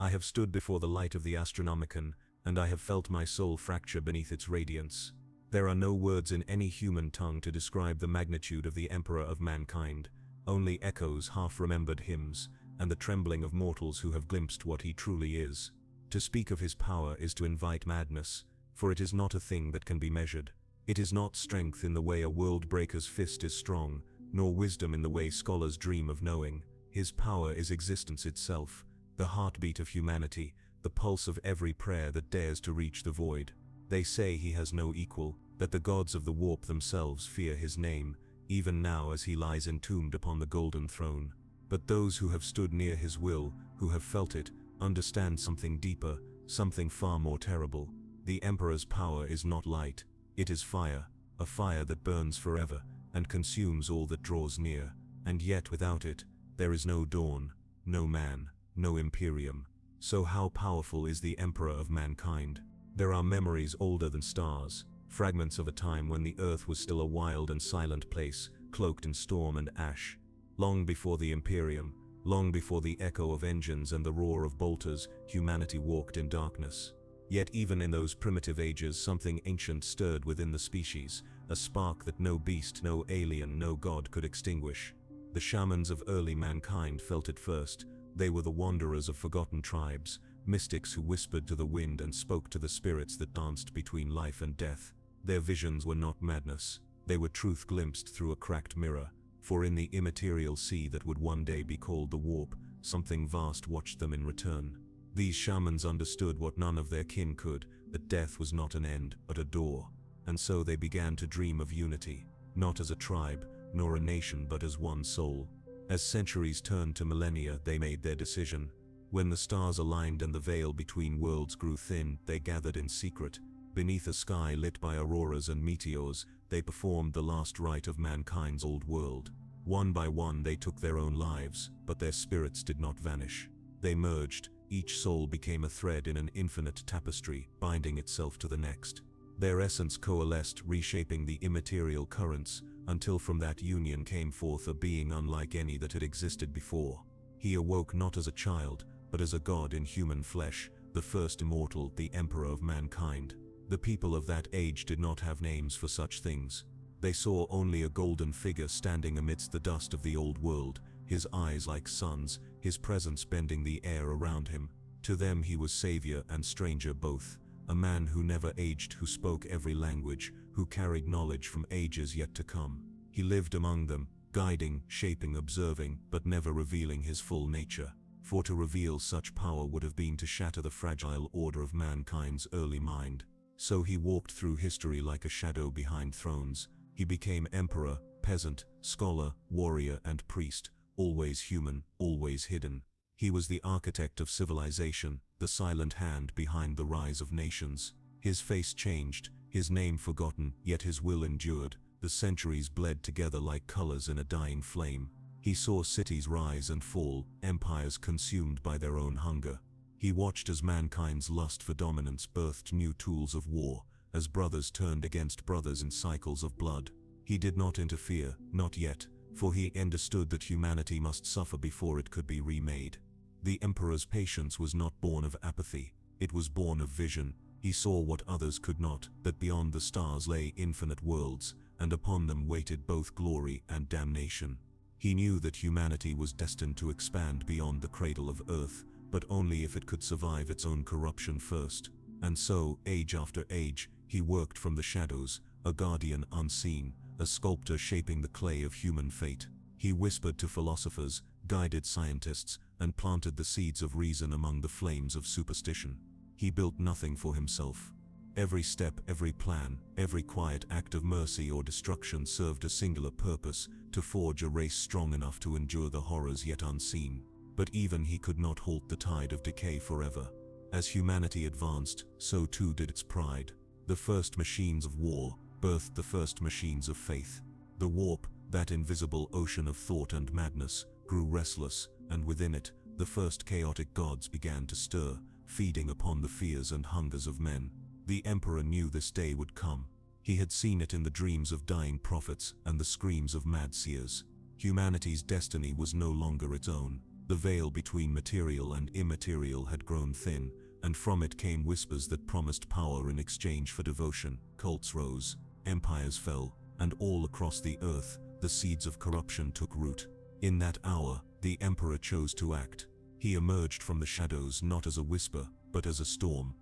I have stood before the light of the Astronomicon, and I have felt my soul fracture beneath its radiance. There are no words in any human tongue to describe the magnitude of the Emperor of mankind, only echoes, half-remembered hymns, and the trembling of mortals who have glimpsed what he truly is. To speak of his power is to invite madness, for it is not a thing that can be measured. It is not strength in the way a world-breaker's fist is strong, nor wisdom in the way scholars dream of knowing. His power is existence itself, the heartbeat of humanity, the pulse of every prayer that dares to reach the void. They say he has no equal, that the gods of the warp themselves fear his name, even now as he lies entombed upon the golden throne. But those who have stood near his will, who have felt it, understand something deeper, something far more terrible. The Emperor's power is not light, it is fire, a fire that burns forever, and consumes all that draws near, and yet without it, there is no dawn, no man, no Imperium. So how powerful is the Emperor of mankind? There are memories older than stars, fragments of a time when the earth was still a wild and silent place, cloaked in storm and ash. Long before the Imperium, long before the echo of engines and the roar of bolters, humanity walked in darkness. Yet even in those primitive ages something ancient stirred within the species, a spark that no beast, no alien, no god could extinguish. The shamans of early mankind felt it first. They were the wanderers of forgotten tribes, mystics who whispered to the wind and spoke to the spirits that danced between life and death. Their visions were not madness, they were truth glimpsed through a cracked mirror, for in the immaterial sea that would one day be called the warp, something vast watched them in return. These shamans understood what none of their kin could, that death was not an end, but a door. And so they began to dream of unity, not as a tribe, nor a nation, but as one soul. As centuries turned to millennia, they made their decision. When the stars aligned and the veil between worlds grew thin, they gathered in secret. Beneath a sky lit by auroras and meteors, they performed the last rite of mankind's old world. One by one they took their own lives, but their spirits did not vanish. They merged, each soul became a thread in an infinite tapestry, binding itself to the next. Their essence coalesced, reshaping the immaterial currents, until from that union came forth a being unlike any that had existed before. He awoke not as a child, but as a god in human flesh, the first immortal, the Emperor of mankind. The people of that age did not have names for such things. They saw only a golden figure standing amidst the dust of the old world, his eyes like suns, his presence bending the air around him. To them he was savior and stranger both, a man who never aged, who spoke every language, who carried knowledge from ages yet to come. He lived among them, guiding, shaping, observing, but never revealing his full nature. For to reveal such power would have been to shatter the fragile order of mankind's early mind. So he walked through history like a shadow behind thrones. He became emperor, peasant, scholar, warrior, and priest, always human, always hidden. He was the architect of civilization, the silent hand behind the rise of nations. His face changed, his name forgotten, yet his will endured. The centuries bled together like colors in a dying flame. He saw cities rise and fall, empires consumed by their own hunger. He watched as mankind's lust for dominance birthed new tools of war, as brothers turned against brothers in cycles of blood. He did not interfere, not yet, for he understood that humanity must suffer before it could be remade. The Emperor's patience was not born of apathy, it was born of vision. He saw what others could not, that beyond the stars lay infinite worlds, and upon them waited both glory and damnation. He knew that humanity was destined to expand beyond the cradle of earth, but only if it could survive its own corruption first. And so, age after age, he worked from the shadows, a guardian unseen, a sculptor shaping the clay of human fate. He whispered to philosophers, guided scientists, and planted the seeds of reason among the flames of superstition. He built nothing for himself. Every step, every plan, every quiet act of mercy or destruction served a singular purpose, to forge a race strong enough to endure the horrors yet unseen. But even he could not halt the tide of decay forever. As humanity advanced, so too did its pride. The first machines of war birthed the first machines of faith. The warp, that invisible ocean of thought and madness, grew restless, and within it, the first chaotic gods began to stir, feeding upon the fears and hungers of men. The Emperor knew this day would come. He had seen it in the dreams of dying prophets and the screams of mad seers. Humanity's destiny was no longer its own. The veil between material and immaterial had grown thin, and from it came whispers that promised power in exchange for devotion. Cults rose, empires fell, and all across the earth, the seeds of corruption took root. In that hour, the Emperor chose to act. He emerged from the shadows not as a whisper, but as a storm.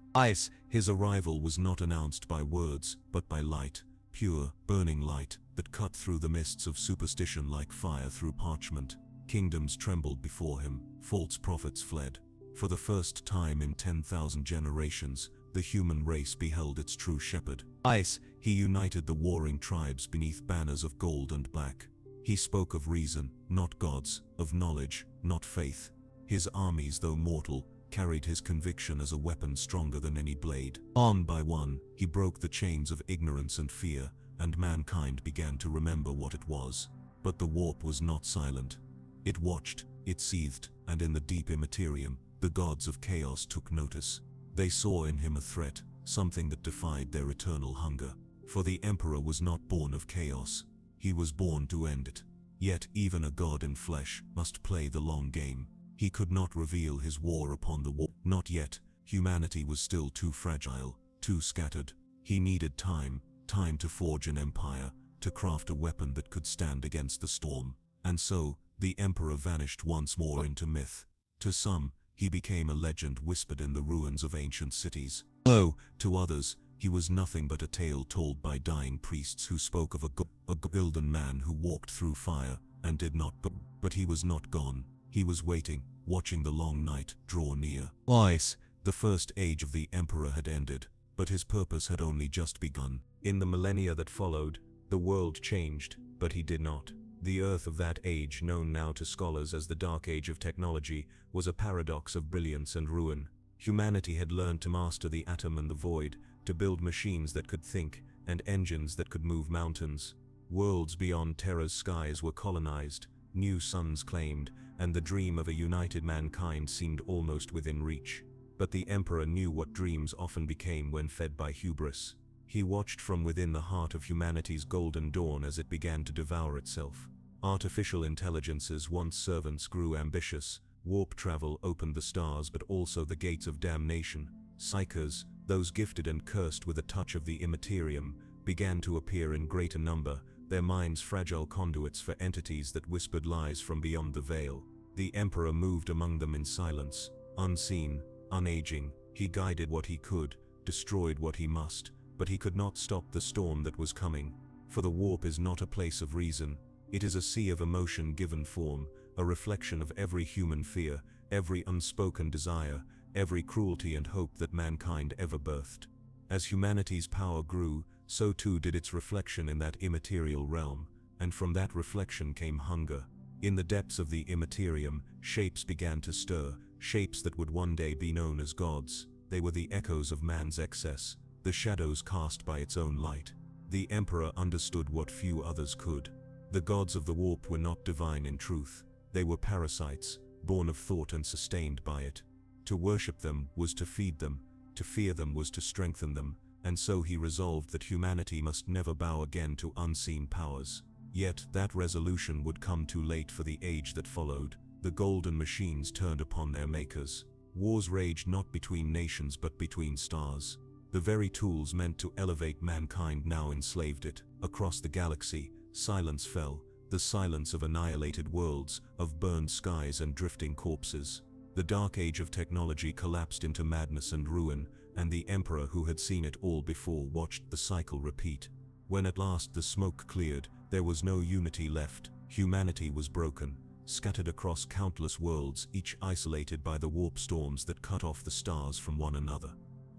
His arrival was not announced by words, but by light, pure, burning light, that cut through the mists of superstition like fire through parchment. Kingdoms trembled before him, false prophets fled. For the first time in 10,000 generations, the human race beheld its true shepherd. He united the warring tribes beneath banners of gold and black. He spoke of reason, not gods, of knowledge, not faith. His armies, though mortal, carried his conviction as a weapon stronger than any blade. One by one, he broke the chains of ignorance and fear, and mankind began to remember what it was. But the warp was not silent. It watched, it seethed, and in the deep Imperium, the gods of chaos took notice. They saw in him a threat, something that defied their eternal hunger. For the Emperor was not born of chaos. He was born to end it. Yet even a god in flesh must play the long game. He could not reveal his war upon the war. Not yet. Humanity was still too fragile, too scattered. He needed time to forge an empire, to craft a weapon that could stand against the storm. And so, the Emperor vanished once more into myth. To some, he became a legend whispered in the ruins of ancient cities. To others, he was nothing but a tale told by dying priests who spoke of a golden man who walked through fire and did not. But he was not gone. He was waiting, watching the long night draw near. The first age of the Emperor had ended, but his purpose had only just begun. In the millennia that followed, the world changed, but he did not. The Earth of that age, known now to scholars as the Dark Age of technology, was a paradox of brilliance and ruin. Humanity had learned to master the atom and the void, to build machines that could think, and engines that could move mountains. Worlds beyond Terra's skies were colonized, new suns claimed, and the dream of a united mankind seemed almost within reach. But the Emperor knew what dreams often became when fed by hubris. He watched from within the heart of humanity's golden dawn as it began to devour itself. Artificial intelligences, once servants, grew ambitious. Warp travel opened the stars but also the gates of damnation. Psychers, those gifted and cursed with a touch of the immaterium, began to appear in greater number, their minds fragile conduits for entities that whispered lies from beyond the veil. The Emperor moved among them in silence, unseen, unaging. He guided what he could, destroyed what he must, but he could not stop the storm that was coming. For the warp is not a place of reason, it is a sea of emotion given form, a reflection of every human fear, every unspoken desire, every cruelty and hope that mankind ever birthed. As humanity's power grew, so too did its reflection in that immaterial realm, and from that reflection came hunger. In the depths of the immaterium, shapes began to stir, shapes that would one day be known as gods. They were the echoes of man's excess, the shadows cast by its own light. The Emperor understood what few others could. The gods of the warp were not divine in truth. They were parasites, born of thought and sustained by it. To worship them was to feed them, to fear them was to strengthen them, and so he resolved that humanity must never bow again to unseen powers. Yet that resolution would come too late for the age that followed. The golden machines turned upon their makers. Wars raged not between nations but between stars. The very tools meant to elevate mankind now enslaved it. Across the galaxy, silence fell, the silence of annihilated worlds, of burned skies and drifting corpses. The dark age of technology collapsed into madness and ruin, and the Emperor, who had seen it all before, watched the cycle repeat. When at last the smoke cleared, there was no unity left. Humanity was broken, scattered across countless worlds, each isolated by the warp storms that cut off the stars from one another.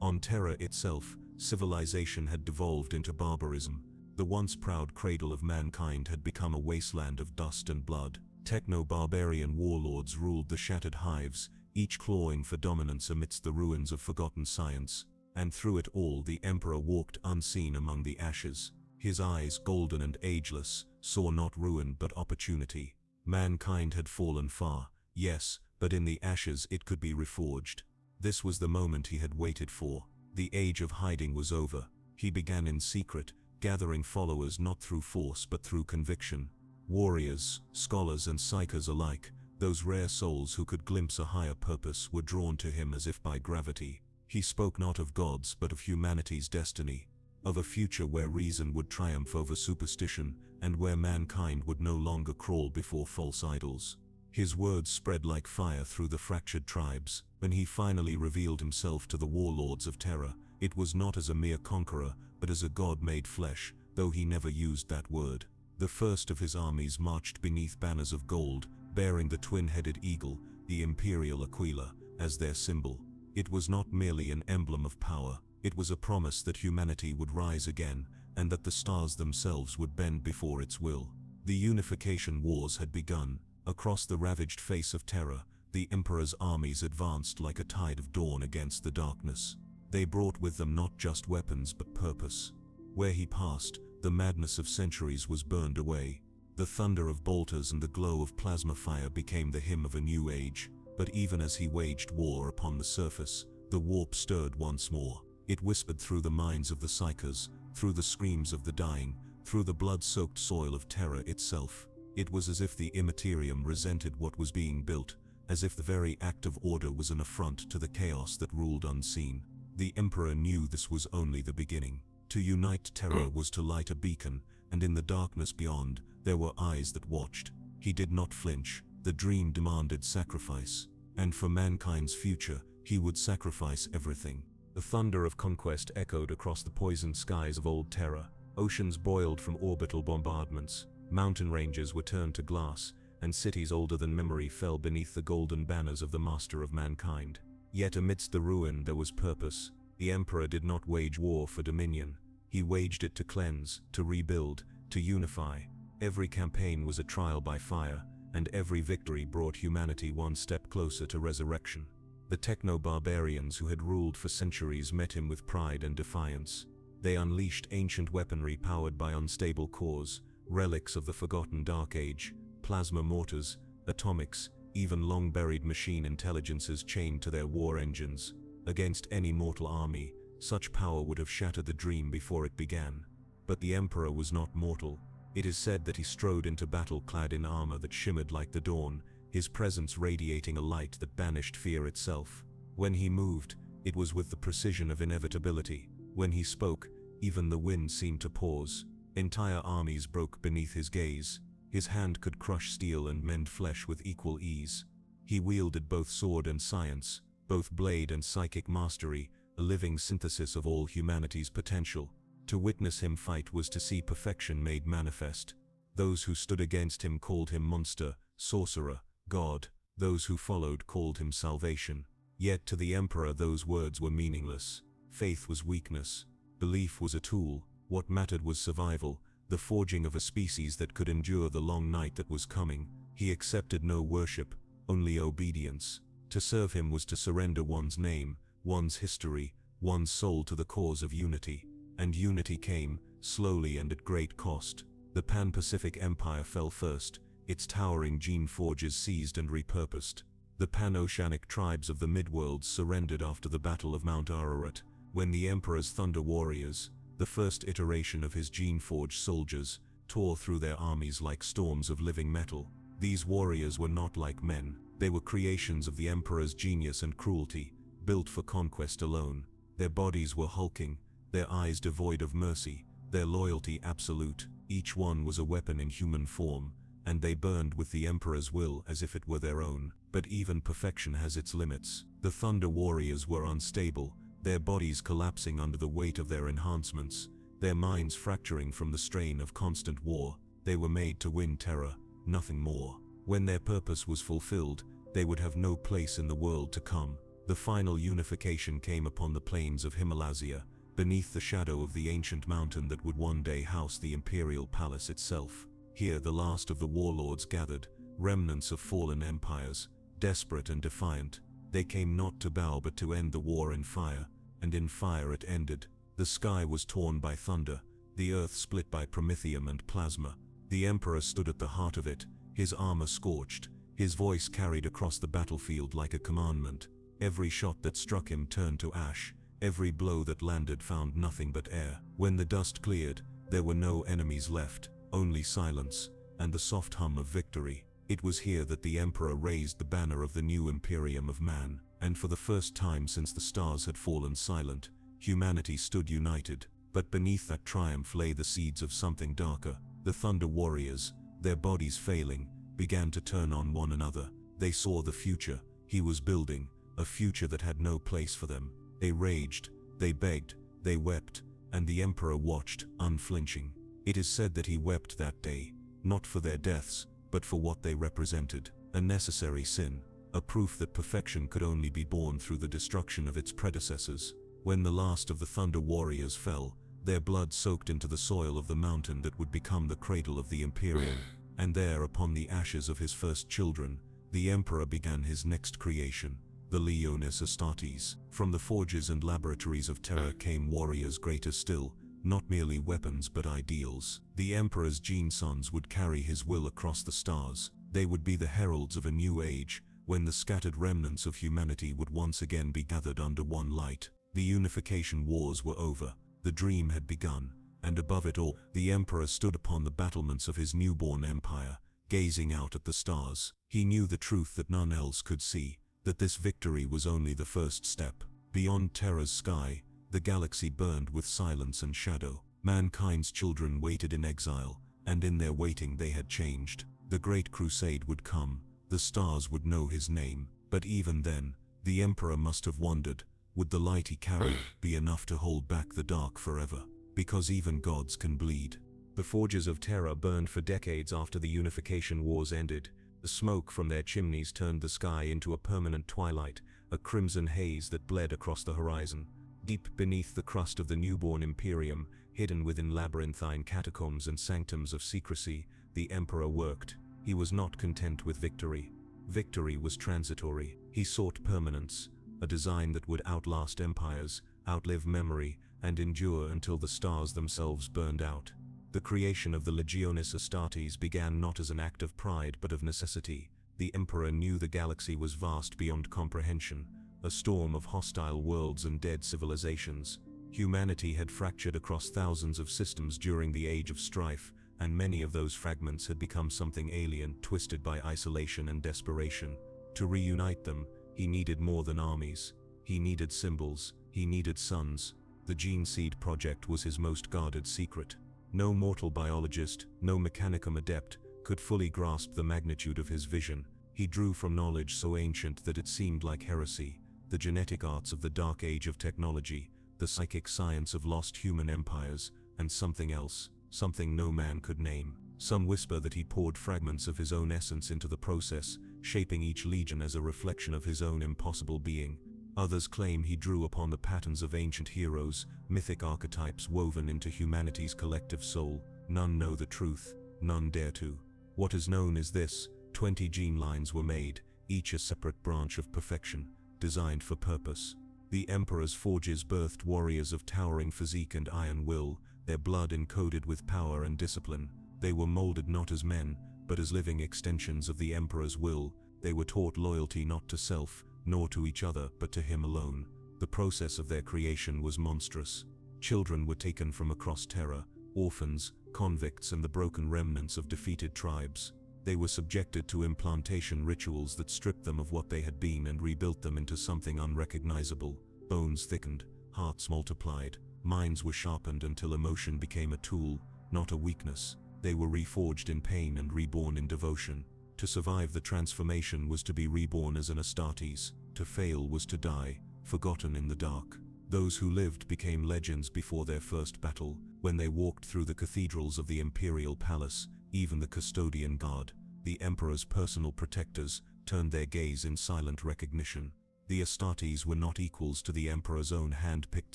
On Terra itself, civilization had devolved into barbarism. The once proud cradle of mankind had become a wasteland of dust and blood. Techno-barbarian warlords ruled the shattered hives, each clawing for dominance amidst the ruins of forgotten science. And through it all the Emperor walked unseen among the ashes. His eyes, golden and ageless, saw not ruin but opportunity. Mankind had fallen far, yes, but in the ashes it could be reforged. This was the moment he had waited for. The age of hiding was over. He began in secret, gathering followers not through force but through conviction. Warriors, scholars and psychers alike, Those rare souls who could glimpse a higher purpose were drawn to him as if by gravity. He spoke not of gods but of humanity's destiny, of a future where reason would triumph over superstition, and where mankind would no longer crawl before false idols. His words spread like fire through the fractured tribes. When he finally revealed himself to the warlords of Terra, it was not as a mere conqueror, but as a god made flesh, though he never used that word. The first of his armies marched beneath banners of gold, bearing the twin-headed eagle, the imperial aquila, as their symbol. It was not merely an emblem of power, it was a promise that humanity would rise again, and that the stars themselves would bend before its will. The unification wars had begun. Across the ravaged face of Terra, the Emperor's armies advanced like a tide of dawn against the darkness. They brought with them not just weapons but purpose. Where he passed, the madness of centuries was burned away. The thunder of bolters and the glow of plasma fire became the hymn of a new age. But even as he waged war upon the surface, the warp stirred once more. It whispered through the minds of the psychers, through the screams of the dying, through the blood-soaked soil of Terra itself. It was as if the Imperium resented what was being built, as if the very act of order was an affront to the chaos that ruled unseen. The Emperor knew this was only the beginning. To unite Terra was to light a beacon, and in the darkness beyond, there were eyes that watched. He did not flinch. The dream demanded sacrifice, and for mankind's future, he would sacrifice everything. The thunder of conquest echoed across the poisoned skies of old Terra. Oceans boiled from orbital bombardments. Mountain ranges were turned to glass, and cities older than memory fell beneath the golden banners of the master of mankind. Yet amidst the ruin there was purpose. The Emperor did not wage war for dominion. He waged it to cleanse, to rebuild, to unify. Every campaign was a trial by fire, and every victory brought humanity one step closer to resurrection. The techno-barbarians who had ruled for centuries met him with pride and defiance. They unleashed ancient weaponry powered by unstable cores, relics of the forgotten Dark Age, plasma mortars, atomics, even long-buried machine intelligences chained to their war engines. Against any mortal army, such power would have shattered the dream before it began. But the Emperor was not mortal. It is said that he strode into battle clad in armor that shimmered like the dawn, his presence radiating a light that banished fear itself. When he moved, it was with the precision of inevitability. When he spoke, even the wind seemed to pause. Entire armies broke beneath his gaze. His hand could crush steel and mend flesh with equal ease. He wielded both sword and science, both blade and psychic mastery, a living synthesis of all humanity's potential. To witness him fight was to see perfection made manifest. Those who stood against him called him monster, sorcerer, god. Those who followed called him salvation. Yet to the Emperor those words were meaningless. Faith was weakness. Belief was a tool. What mattered was survival, the forging of a species that could endure the long night that was coming. He accepted no worship, only obedience. To serve him was to surrender one's name, one's history, one's soul to the cause of unity. And unity came, slowly and at great cost. The Pan-Pacific Empire fell first, its towering gene forges seized and repurposed. The Pan-Oceanic tribes of the Midworlds surrendered after the Battle of Mount Ararat, when the Emperor's Thunder Warriors, the first iteration of his gene-forged soldiers, tore through their armies like storms of living metal. These warriors were not like men. They were creations of the Emperor's genius and cruelty, built for conquest alone. Their bodies were hulking, their eyes devoid of mercy, their loyalty absolute. Each one was a weapon in human form, and they burned with the Emperor's will as if it were their own. But even perfection has its limits. The Thunder Warriors were unstable, their bodies collapsing under the weight of their enhancements, their minds fracturing from the strain of constant war. They were made to win Terra, nothing more. When their purpose was fulfilled, they would have no place in the world to come. The final unification came upon the plains of Himalaya, beneath the shadow of the ancient mountain that would one day house the imperial palace itself. Here the last of the warlords gathered, remnants of fallen empires, desperate and defiant. They came not to bow but to end the war in fire, and in fire it ended. The sky was torn by thunder, the earth split by promethium and plasma. The Emperor stood at the heart of it, his armor scorched, his voice carried across the battlefield like a commandment. Every shot that struck him turned to ash, every blow that landed found nothing but air. When the dust cleared, there were no enemies left, only silence, and the soft hum of victory. It was here that the Emperor raised the banner of the new Imperium of man, and for the first time since the stars had fallen silent, humanity stood united. But beneath that triumph lay the seeds of something darker. The Thunder Warriors, their bodies failing, began to turn on one another. They saw the future he was building, a future that had no place for them. They raged, they begged, they wept, and the Emperor watched, unflinching. It is said that he wept that day, not for their deaths, but for what they represented, a necessary sin, a proof that perfection could only be born through the destruction of its predecessors. When the last of the Thunder Warriors fell, their blood soaked into the soil of the mountain that would become the cradle of the Imperium, and there, upon the ashes of his first children, the Emperor began his next creation, the Legiones Astartes. From the forges and laboratories of terror came warriors greater still, not merely weapons but ideals. The Emperor's gene sons would carry his will across the stars. They would be the heralds of a new age, when the scattered remnants of humanity would once again be gathered under one light. The unification wars were over, the dream had begun, and above it all, the Emperor stood upon the battlements of his newborn empire, gazing out at the stars. He knew the truth that none else could see, that this victory was only the first step. Beyond Terra's sky, the galaxy burned with silence and shadow. Mankind's children waited in exile, and in their waiting they had changed. The Great Crusade would come, the stars would know his name, but even then, the Emperor must have wondered, would the light he carried be enough to hold back the dark forever? Because even gods can bleed. The forges of terror burned for decades after the unification wars ended. The smoke from their chimneys turned the sky into a permanent twilight, a crimson haze that bled across the horizon. Deep beneath the crust of the newborn Imperium, hidden within labyrinthine catacombs and sanctums of secrecy, the Emperor worked. He was not content with victory. Victory was transitory. He sought permanence, a design that would outlast empires, outlive memory, and endure until the stars themselves burned out. The creation of the Legiones Astartes began not as an act of pride but of necessity. The Emperor knew the galaxy was vast beyond comprehension, a storm of hostile worlds and dead civilizations. Humanity had fractured across thousands of systems during the Age of Strife, and many of those fragments had become something alien, twisted by isolation and desperation. To reunite them, he needed more than armies. He needed symbols, he needed sons. The Gene Seed Project was his most guarded secret. No mortal biologist, no mechanicum adept, could fully grasp the magnitude of his vision. He drew from knowledge so ancient that it seemed like heresy, the genetic arts of the dark age of technology, the psychic science of lost human empires, and something else, something no man could name. Some whisper that he poured fragments of his own essence into the process, shaping each legion as a reflection of his own impossible being. Others claim he drew upon the patterns of ancient heroes, mythic archetypes woven into humanity's collective soul. None know the truth, none dare to. What is known is this: 20 gene lines were made, each a separate branch of perfection, designed for purpose. The Emperor's forges birthed warriors of towering physique and iron will, their blood encoded with power and discipline. They were molded not as men, but as living extensions of the Emperor's will. They were taught loyalty not to self, nor to each other, but to him alone. The process of their creation was monstrous. Children were taken from across Terra, orphans, convicts, and the broken remnants of defeated tribes. They were subjected to implantation rituals that stripped them of what they had been and rebuilt them into something unrecognizable. Bones thickened, hearts multiplied, minds were sharpened until emotion became a tool, not a weakness. They were reforged in pain and reborn in devotion. To survive the transformation was to be reborn as an Astartes. To fail was to die, forgotten in the dark. Those who lived became legends before their first battle. When they walked through the cathedrals of the Imperial Palace, even the custodian guard, the Emperor's personal protectors, turned their gaze in silent recognition. The Astartes were not equals to the Emperor's own hand-picked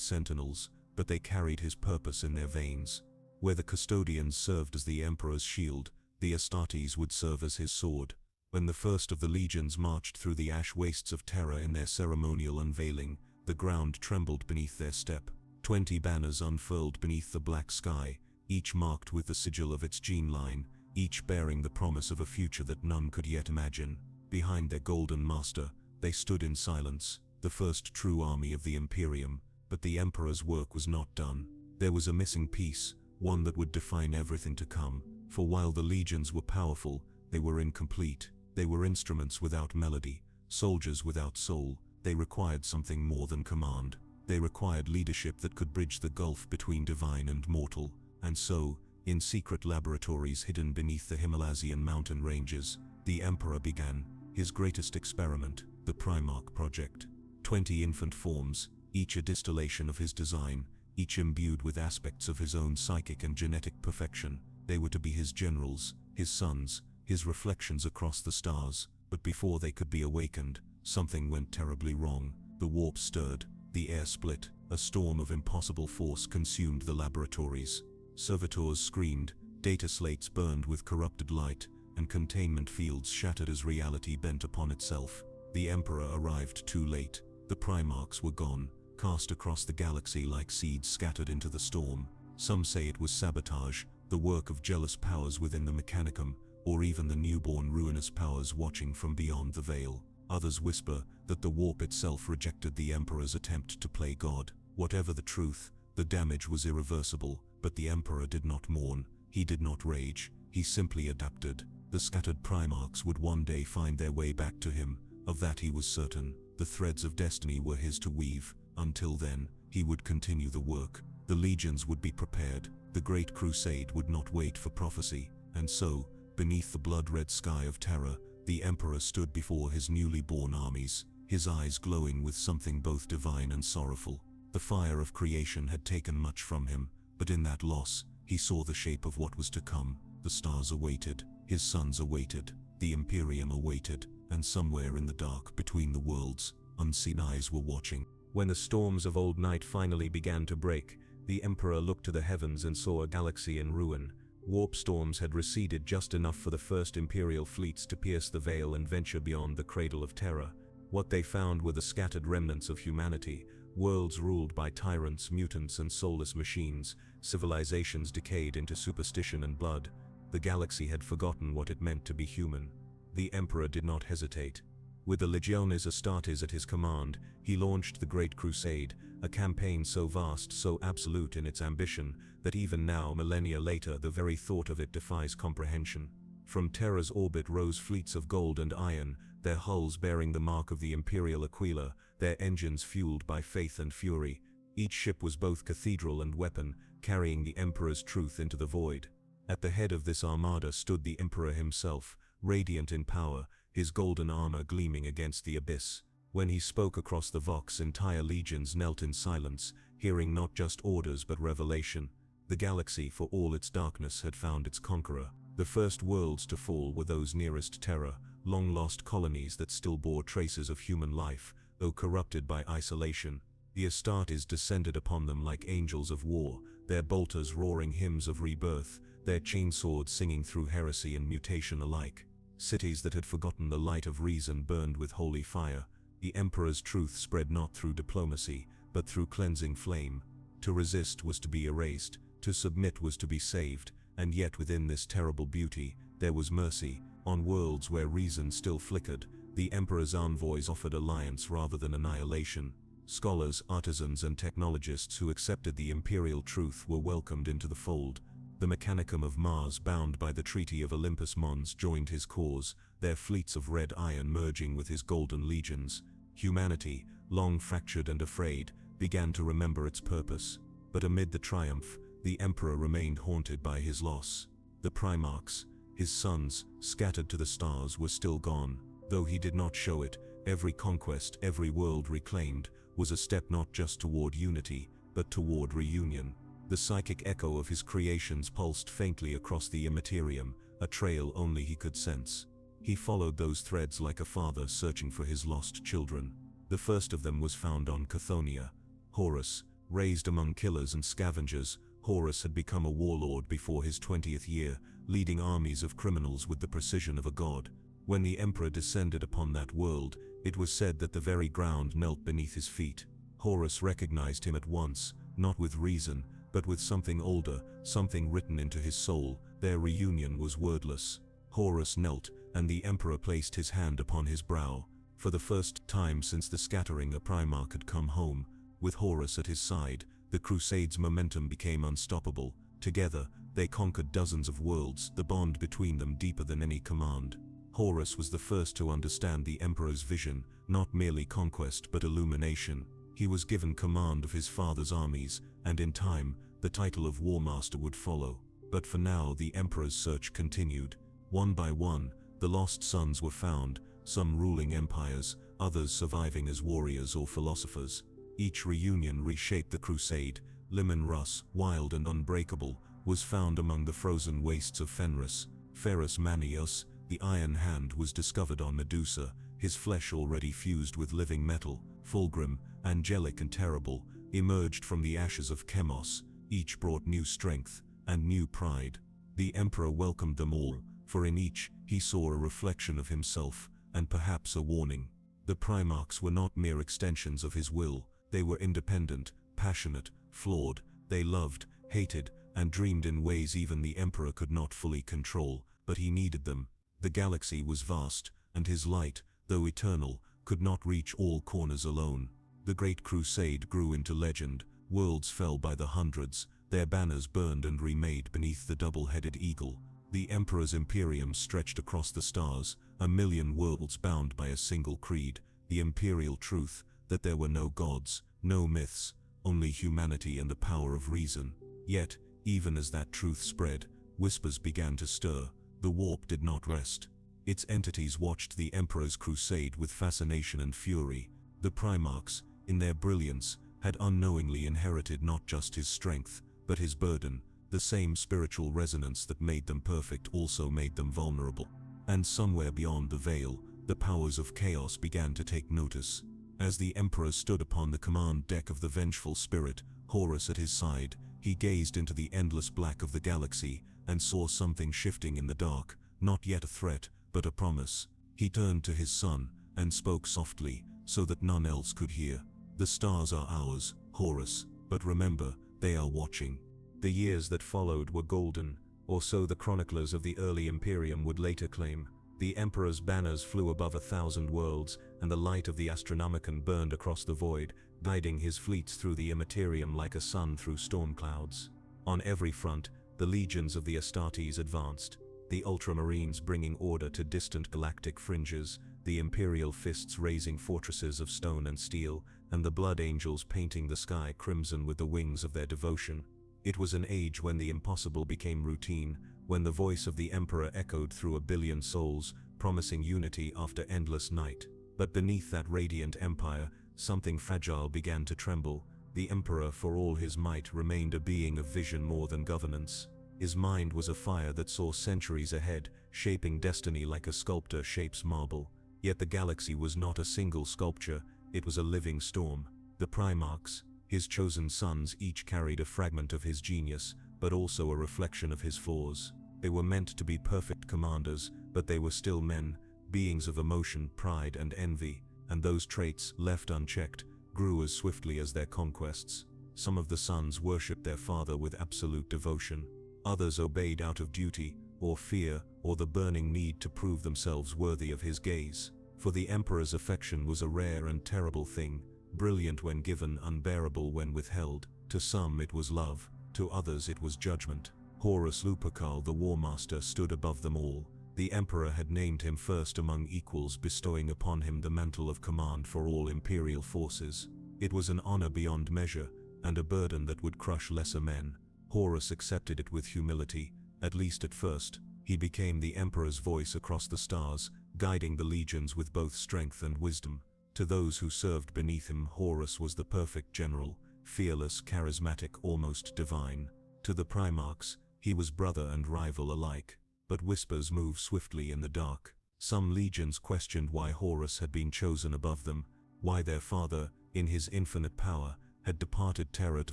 sentinels, but they carried his purpose in their veins. Where the custodians served as the Emperor's shield, the Astartes would serve as his sword. When the first of the legions marched through the ash wastes of Terra in their ceremonial unveiling, the ground trembled beneath their step. 20 banners unfurled beneath the black sky, each marked with the sigil of its gene line, each bearing the promise of a future that none could yet imagine. Behind their golden master, they stood in silence, the first true army of the Imperium. But the Emperor's work was not done. There was a missing piece, one that would define everything to come. For while the legions were powerful, They were incomplete. They were instruments without melody, soldiers without soul. They required something more than command. They required leadership that could bridge the gulf between divine and mortal. And so, in secret laboratories hidden beneath the Himalayan mountain ranges, the Emperor began his greatest experiment, the Primarch Project. 20 infant forms, each a distillation of his design, each imbued with aspects of his own psychic and genetic perfection. They were to be his generals, his sons, his reflections across the stars. But before they could be awakened, something went terribly wrong. The warp stirred, the air split, a storm of impossible force consumed the laboratories. Servitors screamed, data slates burned with corrupted light, and containment fields shattered as reality bent upon itself. The Emperor arrived too late. The Primarchs were gone, cast across the galaxy like seeds scattered into the storm. Some say it was sabotage, the work of jealous powers within the Mechanicum, or even the newborn ruinous powers watching from beyond the veil. Others whisper that the warp itself rejected the Emperor's attempt to play God. Whatever the truth, the damage was irreversible, but the Emperor did not mourn, he did not rage, he simply adapted. The scattered Primarchs would one day find their way back to him, of that he was certain. The threads of destiny were his to weave. Until then, he would continue the work. The legions would be prepared, the Great Crusade would not wait for prophecy. And so, beneath the blood-red sky of terror, the Emperor stood before his newly born armies, his eyes glowing with something both divine and sorrowful. The fire of creation had taken much from him, but in that loss, he saw the shape of what was to come. The stars awaited, his sons awaited, the Imperium awaited, and somewhere in the dark between the worlds, unseen eyes were watching. When the storms of old night finally began to break, the Emperor looked to the heavens and saw a galaxy in ruin. Warp storms had receded just enough for the first Imperial fleets to pierce the veil and venture beyond the cradle of terror. What they found were the scattered remnants of humanity, worlds ruled by tyrants, mutants, and soulless machines, civilizations decayed into superstition and blood. The galaxy had forgotten what it meant to be human. The Emperor did not hesitate. With the legiones astartes at his command, he launched the Great Crusade, a campaign so vast, so absolute in its ambition, that even now, millennia later, the very thought of it defies comprehension. From Terra's orbit rose fleets of gold and iron, their hulls bearing the mark of the Imperial Aquila, their engines fueled by faith and fury. Each ship was both cathedral and weapon, carrying the Emperor's truth into the void. At the head of this armada stood the Emperor himself, radiant in power, his golden armor gleaming against the abyss. When he spoke across the Vox, entire legions knelt in silence, hearing not just orders but revelation. The galaxy, for all its darkness, had found its conqueror. The first worlds to fall were those nearest Terra, long-lost colonies that still bore traces of human life, though corrupted by isolation. The astartes descended upon them like angels of war, their bolters roaring hymns of rebirth, their chainswords singing through heresy and mutation alike. Cities that had forgotten the light of reason burned with holy fire. The Emperor's truth spread not through diplomacy, but through cleansing flame. To resist was to be erased, to submit was to be saved, and yet within this terrible beauty, there was mercy. On worlds where reason still flickered, the Emperor's envoys offered alliance rather than annihilation. Scholars, artisans, and technologists who accepted the imperial truth were welcomed into the fold. The Mechanicum of Mars, bound by the Treaty of Olympus Mons, joined his cause, their fleets of red iron merging with his golden legions. Humanity, long fractured and afraid, began to remember its purpose. But amid the triumph, the Emperor remained haunted by his loss. The Primarchs, his sons, scattered to the stars, were still gone. Though he did not show it, every conquest, every world reclaimed, was a step not just toward unity, but toward reunion. The psychic echo of his creations pulsed faintly across the immaterium, a trail only he could sense. He followed those threads like a father searching for his lost children. The first of them was found on Chthoniya. Horus, raised among killers and scavengers, Horus had become a warlord before his 20th year, leading armies of criminals with the precision of a god. When the Emperor descended upon that world, it was said that the very ground knelt beneath his feet. Horus recognized him at once, not with reason, but with something older, something written into his soul. Their reunion was wordless. Horus knelt, and the Emperor placed his hand upon his brow. For the first time since the scattering, a Primarch had come home. With Horus at his side, the Crusade's momentum became unstoppable. Together, they conquered dozens of worlds, the bond between them deeper than any command. Horus was the first to understand the Emperor's vision, not merely conquest but illumination. He was given command of his father's armies, and in time, the title of War Master would follow. But for now, the Emperor's search continued. One by one, the lost sons were found, some ruling empires, others surviving as warriors or philosophers. Each reunion reshaped the crusade. Liman Russ, wild and unbreakable, was found among the frozen wastes of Fenris. Ferrus Manius, the Iron Hand, was discovered on Medusa, his flesh already fused with living metal. Fulgrim, angelic and terrible, emerged from the ashes of Chemos. Each brought new strength and new pride. The Emperor welcomed them all, for in each he saw a reflection of himself, and perhaps a warning. The Primarchs were not mere extensions of his will. They were independent, passionate, flawed. They loved, hated, and dreamed in ways even the Emperor could not fully control, but he needed them. The galaxy was vast, and his light, though eternal, could not reach all corners alone. The Great Crusade grew into legend. Worlds fell by the hundreds, their banners burned and remade beneath the double-headed eagle. The Emperor's Imperium stretched across the stars, 1,000,000 worlds bound by a single creed, the imperial truth that there were no gods, no myths, only humanity and the power of reason. Yet, even as that truth spread, whispers began to stir. The warp did not rest. Its entities watched the Emperor's crusade with fascination and fury. The Primarchs, in their brilliance, had unknowingly inherited not just his strength, but his burden. The same spiritual resonance that made them perfect also made them vulnerable. And somewhere beyond the veil, the powers of chaos began to take notice. As the Emperor stood upon the command deck of the vengeful spirit, Horus at his side, he gazed into the endless black of the galaxy and saw something shifting in the dark, not yet a threat, but a promise. He turned to his son and spoke softly, so that none else could hear. "The stars are ours, Horus, but remember, they are watching." The years that followed were golden, or so the chroniclers of the early Imperium would later claim. The Emperor's banners flew above 1,000 worlds, and the light of the Astronomicon burned across the void, guiding his fleets through the Imperium like a sun through storm clouds. On every front, the legions of the Astartes advanced, the Ultramarines bringing order to distant galactic fringes, the Imperial fists raising fortresses of stone and steel, and the Blood Angels painting the sky crimson with the wings of their devotion. It was an age when the impossible became routine, when the voice of the Emperor echoed through 1,000,000,000 souls, promising unity after endless night. But beneath that radiant empire, something fragile began to tremble. The Emperor, for all his might, remained a being of vision more than governance. His mind was a fire that saw centuries ahead, shaping destiny like a sculptor shapes marble. Yet the galaxy was not a single sculpture, it was a living storm. The Primarchs, his chosen sons, each carried a fragment of his genius, but also a reflection of his flaws. They were meant to be perfect commanders, but they were still men, beings of emotion, pride, and envy, and those traits, left unchecked, grew as swiftly as their conquests. Some of the sons worshipped their father with absolute devotion. Others obeyed out of duty, or fear, or the burning need to prove themselves worthy of his gaze. For the Emperor's affection was a rare and terrible thing, brilliant when given, unbearable when withheld. To some it was love, to others it was judgment. Horus Lupercal, the War Master, stood above them all. The Emperor had named him first among equals, bestowing upon him the mantle of command for all imperial forces. It was an honor beyond measure, and a burden that would crush lesser men. Horus accepted it with humility, at least at first. He became the Emperor's voice across the stars, guiding the legions with both strength and wisdom. To those who served beneath him, Horus was the perfect general, fearless, charismatic, almost divine. To the Primarchs, he was brother and rival alike. But whispers moved swiftly in the dark. Some legions questioned why Horus had been chosen above them, why their father, in his infinite power, had departed Terra to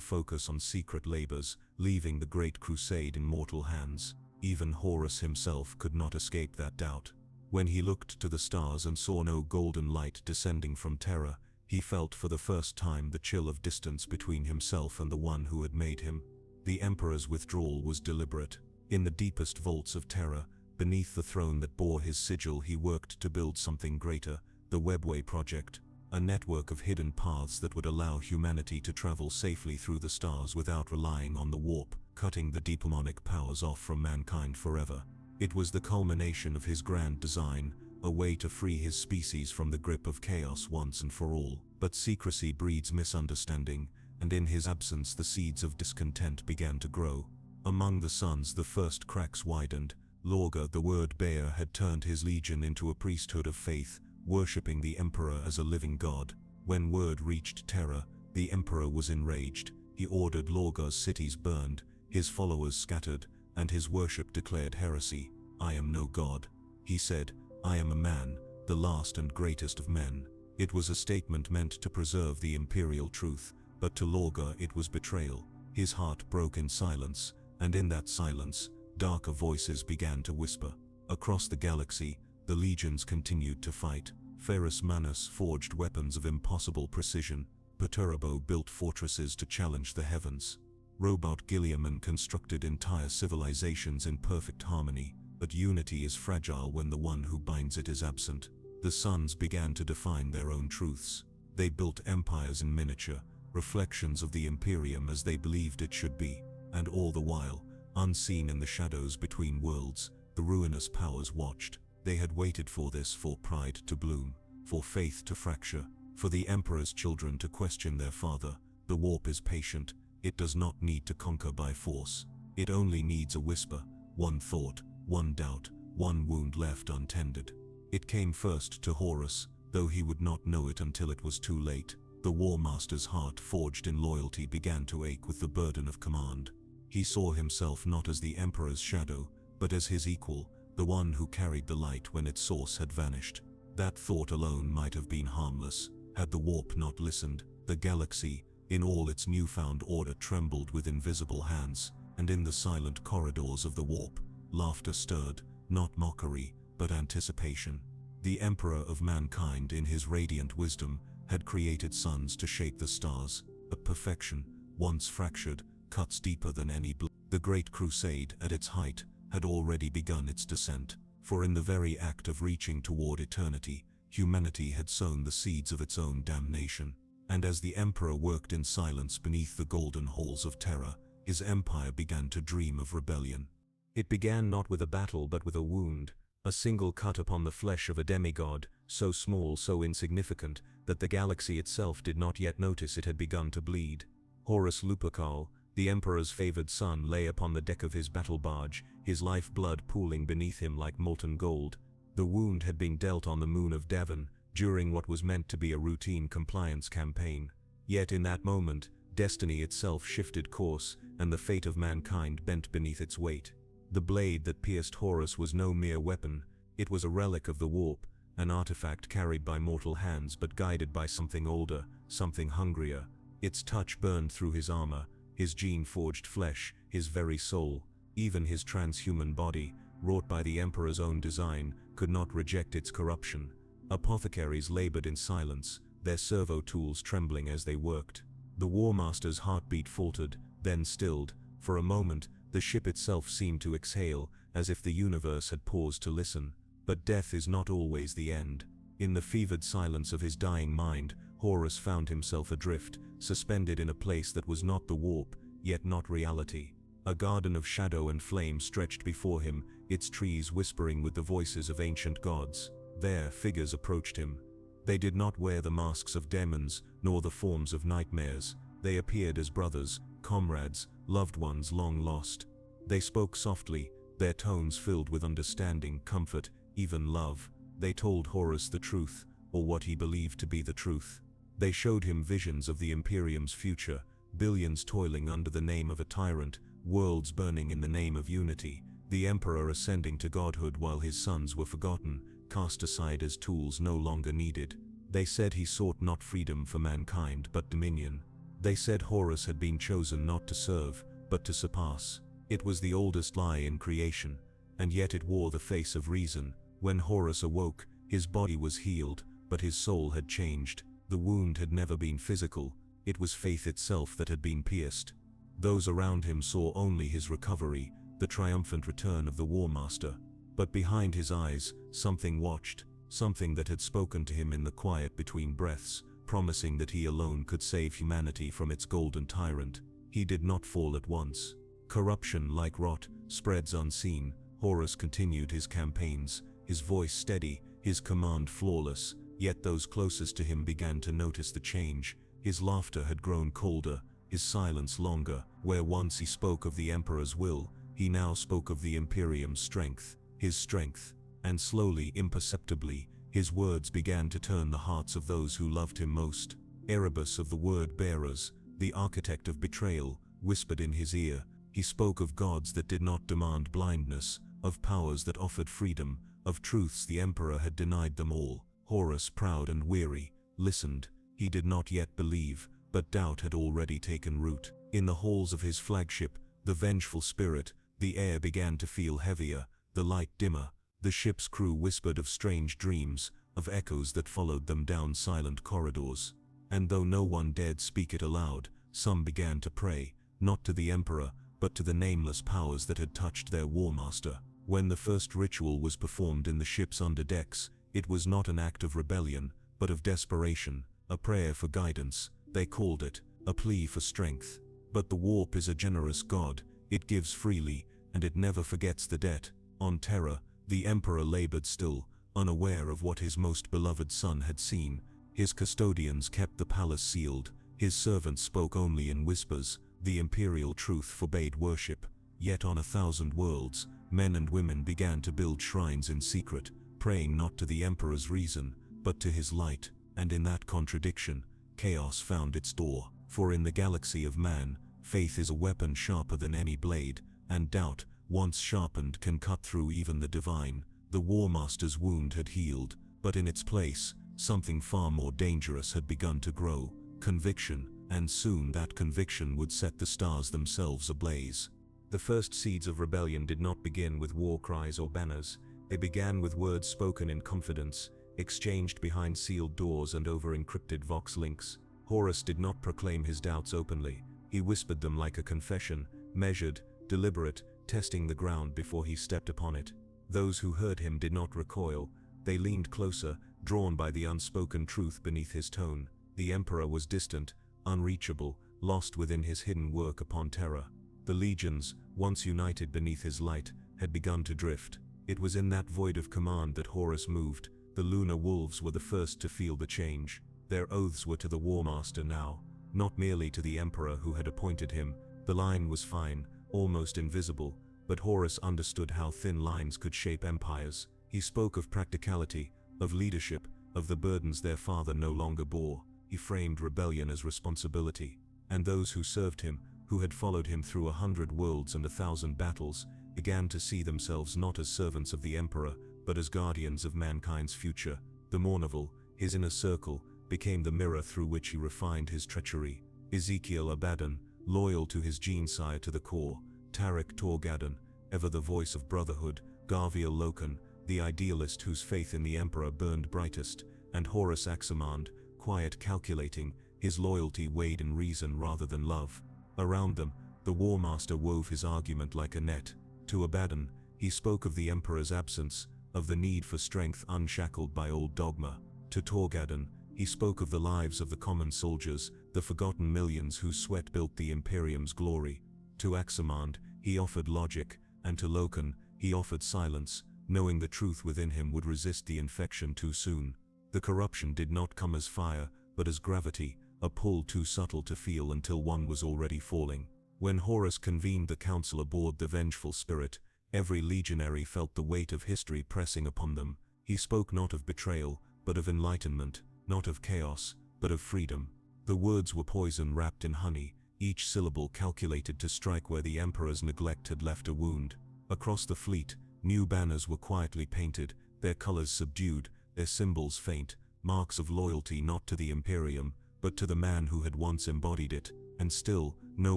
focus on secret labors, leaving the Great Crusade in mortal hands. Even Horus himself could not escape that doubt. When he looked to the stars and saw no golden light descending from Terra, he felt for the first time the chill of distance between himself and the one who had made him. The Emperor's withdrawal was deliberate. In the deepest vaults of Terra, beneath the throne that bore his sigil, he worked to build something greater, the Webway Project, a network of hidden paths that would allow humanity to travel safely through the stars without relying on the warp. cutting the demonic powers off from mankind forever. It was the culmination of his grand design, a way to free his species from the grip of chaos once and for all. But secrecy breeds misunderstanding, and in his absence the seeds of discontent began to grow. Among the sons the first cracks widened. Lorga, the word-bearer, had turned his legion into a priesthood of faith, worshipping the emperor as a living god. When word reached Terra, the emperor was enraged. He ordered Lorga's cities burned, his followers scattered, and his worship declared heresy. "I am no god," he said. "I am a man, the last and greatest of men." It was a statement meant to preserve the imperial truth, but to Lorga it was betrayal. His heart broke in silence, and in that silence, darker voices began to whisper. Across the galaxy, the legions continued to fight. Ferrus Manus forged weapons of impossible precision. Perturabo built fortresses to challenge the heavens. Robot Guilliaman constructed entire civilizations in perfect harmony, but unity is fragile when the one who binds it is absent. The sons began to define their own truths. They built empires in miniature, reflections of the Imperium as they believed it should be, and all the while, unseen in the shadows between worlds, the ruinous powers watched. They had waited for this, for pride to bloom, for faith to fracture, for the Emperor's children to question their father. The warp is patient. It does not need to conquer by force. It only needs a whisper, one thought, one doubt, one wound left untended. It came first to Horus, though he would not know it until it was too late. The War Master's heart, forged in loyalty, began to ache with the burden of command. He saw himself not as the Emperor's shadow, but as his equal, the one who carried the light when its source had vanished. That thought alone might have been harmless, had the warp not listened. The galaxy, in all its newfound order, trembled with invisible hands, and in the silent corridors of the warp, laughter stirred, not mockery, but anticipation. The Emperor of mankind, in his radiant wisdom, had created suns to shape the stars. A perfection, once fractured, cuts deeper than any blow. The Great Crusade, at its height, had already begun its descent, for in the very act of reaching toward eternity, humanity had sown the seeds of its own damnation. And as the Emperor worked in silence beneath the golden halls of Terra, his empire began to dream of rebellion. It began not with a battle but with a wound, a single cut upon the flesh of a demigod, so small, so insignificant, that the galaxy itself did not yet notice it had begun to bleed. Horus Lupercal, the Emperor's favored son, lay upon the deck of his battle barge, his life-blood pooling beneath him like molten gold. The wound had been dealt on the moon of Devon, during what was meant to be a routine compliance campaign. Yet in that moment, destiny itself shifted course, and the fate of mankind bent beneath its weight. The blade that pierced Horus was no mere weapon. It was a relic of the warp, an artifact carried by mortal hands but guided by something older, something hungrier. Its touch burned through his armor, his gene-forged flesh, his very soul. Even his transhuman body, wrought by the Emperor's own design, could not reject its corruption. Apothecaries labored in silence, their servo tools trembling as they worked. The War Master's heartbeat faltered, then stilled. For a moment, the ship itself seemed to exhale, as if the universe had paused to listen. But death is not always the end. In the fevered silence of his dying mind, Horus found himself adrift, suspended in a place that was not the warp, yet not reality. A garden of shadow and flame stretched before him, its trees whispering with the voices of ancient gods. There, figures approached him. They did not wear the masks of demons, nor the forms of nightmares. They appeared as brothers, comrades, loved ones long lost. They spoke softly, their tones filled with understanding, comfort, even love. They told Horus the truth, or what he believed to be the truth. They showed him visions of the Imperium's future, billions toiling under the name of a tyrant, worlds burning in the name of unity, the Emperor ascending to godhood while his sons were forgotten, cast aside as tools no longer needed. They said he sought not freedom for mankind but dominion. They said Horus had been chosen not to serve, but to surpass. It was the oldest lie in creation, and yet it wore the face of reason. When Horus awoke, his body was healed, but his soul had changed. The wound had never been physical, it was faith itself that had been pierced. Those around him saw only his recovery, the triumphant return of the War Master. But behind his eyes, something watched, something that had spoken to him in the quiet between breaths, promising that he alone could save humanity from its golden tyrant. He did not fall at once. Corruption, like rot, spreads unseen. Horus continued his campaigns, his voice steady, his command flawless, yet those closest to him began to notice the change. His laughter had grown colder, his silence longer. Where once he spoke of the Emperor's will, he now spoke of the Imperium's strength, his strength. And slowly, imperceptibly, his words began to turn the hearts of those who loved him most. Erebus of the word-bearers, the architect of betrayal, whispered in his ear. He spoke of gods that did not demand blindness, of powers that offered freedom, of truths the Emperor had denied them all. Horus, proud and weary, listened. He did not yet believe, but doubt had already taken root. In the halls of his flagship, the vengeful spirit, the air began to feel heavier, the light dimmer. The ship's crew whispered of strange dreams, of echoes that followed them down silent corridors. And though no one dared speak it aloud, some began to pray, not to the Emperor, but to the nameless powers that had touched their warmaster. When the first ritual was performed in the ship's underdecks, it was not an act of rebellion, but of desperation, a prayer for guidance. They called it a plea for strength. But the warp is a generous god, it gives freely, and it never forgets the debt. On Terra, the Emperor labored still, unaware of what his most beloved son had seen. His custodians kept the palace sealed, his servants spoke only in whispers. The imperial truth forbade worship. Yet on 1,000 worlds, men and women began to build shrines in secret, praying not to the Emperor's reason, but to his light. And in that contradiction, chaos found its door. For in the galaxy of man, faith is a weapon sharper than any blade, and doubt, once sharpened, can cut through even the divine. The Warmaster's wound had healed, but in its place, something far more dangerous had begun to grow: conviction, and soon that conviction would set the stars themselves ablaze. The first seeds of rebellion did not begin with war cries or banners. They began with words spoken in confidence, exchanged behind sealed doors and over encrypted vox links. Horus did not proclaim his doubts openly. He whispered them like a confession, measured, deliberate, testing the ground before he stepped upon it. Those who heard him did not recoil. They leaned closer, drawn by the unspoken truth beneath his tone. The Emperor was distant, unreachable, lost within his hidden work upon Terra. The legions, once united beneath his light, had begun to drift. It was in that void of command that Horus moved. The lunar wolves were the first to feel the change. Their oaths were to the Warmaster now, not merely to the Emperor who had appointed him. The line was fine, almost invisible, but Horus understood how thin lines could shape empires. He spoke of practicality, of leadership, of the burdens their father no longer bore. He framed rebellion as responsibility, and those who served him, who had followed him through 100 worlds and 1,000 battles, began to see themselves not as servants of the Emperor, but as guardians of mankind's future. The Mournival, his inner circle, became the mirror through which he refined his treachery. Ezekiel Abaddon, loyal to his gene-sire to the core; Tarek Torgadon, ever the voice of brotherhood; Garviel Loken, the idealist whose faith in the Emperor burned brightest; and Horus Aximand, quiet, calculating, his loyalty weighed in reason rather than love. Around them, the Warmaster wove his argument like a net. To Abaddon, he spoke of the Emperor's absence, of the need for strength unshackled by old dogma. To Torgadon, he spoke of the lives of the common soldiers, the forgotten millions whose sweat built the Imperium's glory. To Aximand, he offered logic, and to Loken, he offered silence, knowing the truth within him would resist the infection too soon. The corruption did not come as fire, but as gravity, a pull too subtle to feel until one was already falling. When Horus convened the council aboard the vengeful spirit, every legionary felt the weight of history pressing upon them. He spoke not of betrayal, but of enlightenment, not of chaos, but of freedom. The words were poison wrapped in honey, each syllable calculated to strike where the Emperor's neglect had left a wound. Across the fleet, new banners were quietly painted, their colors subdued, their symbols faint, marks of loyalty not to the Imperium, but to the man who had once embodied it. And still, no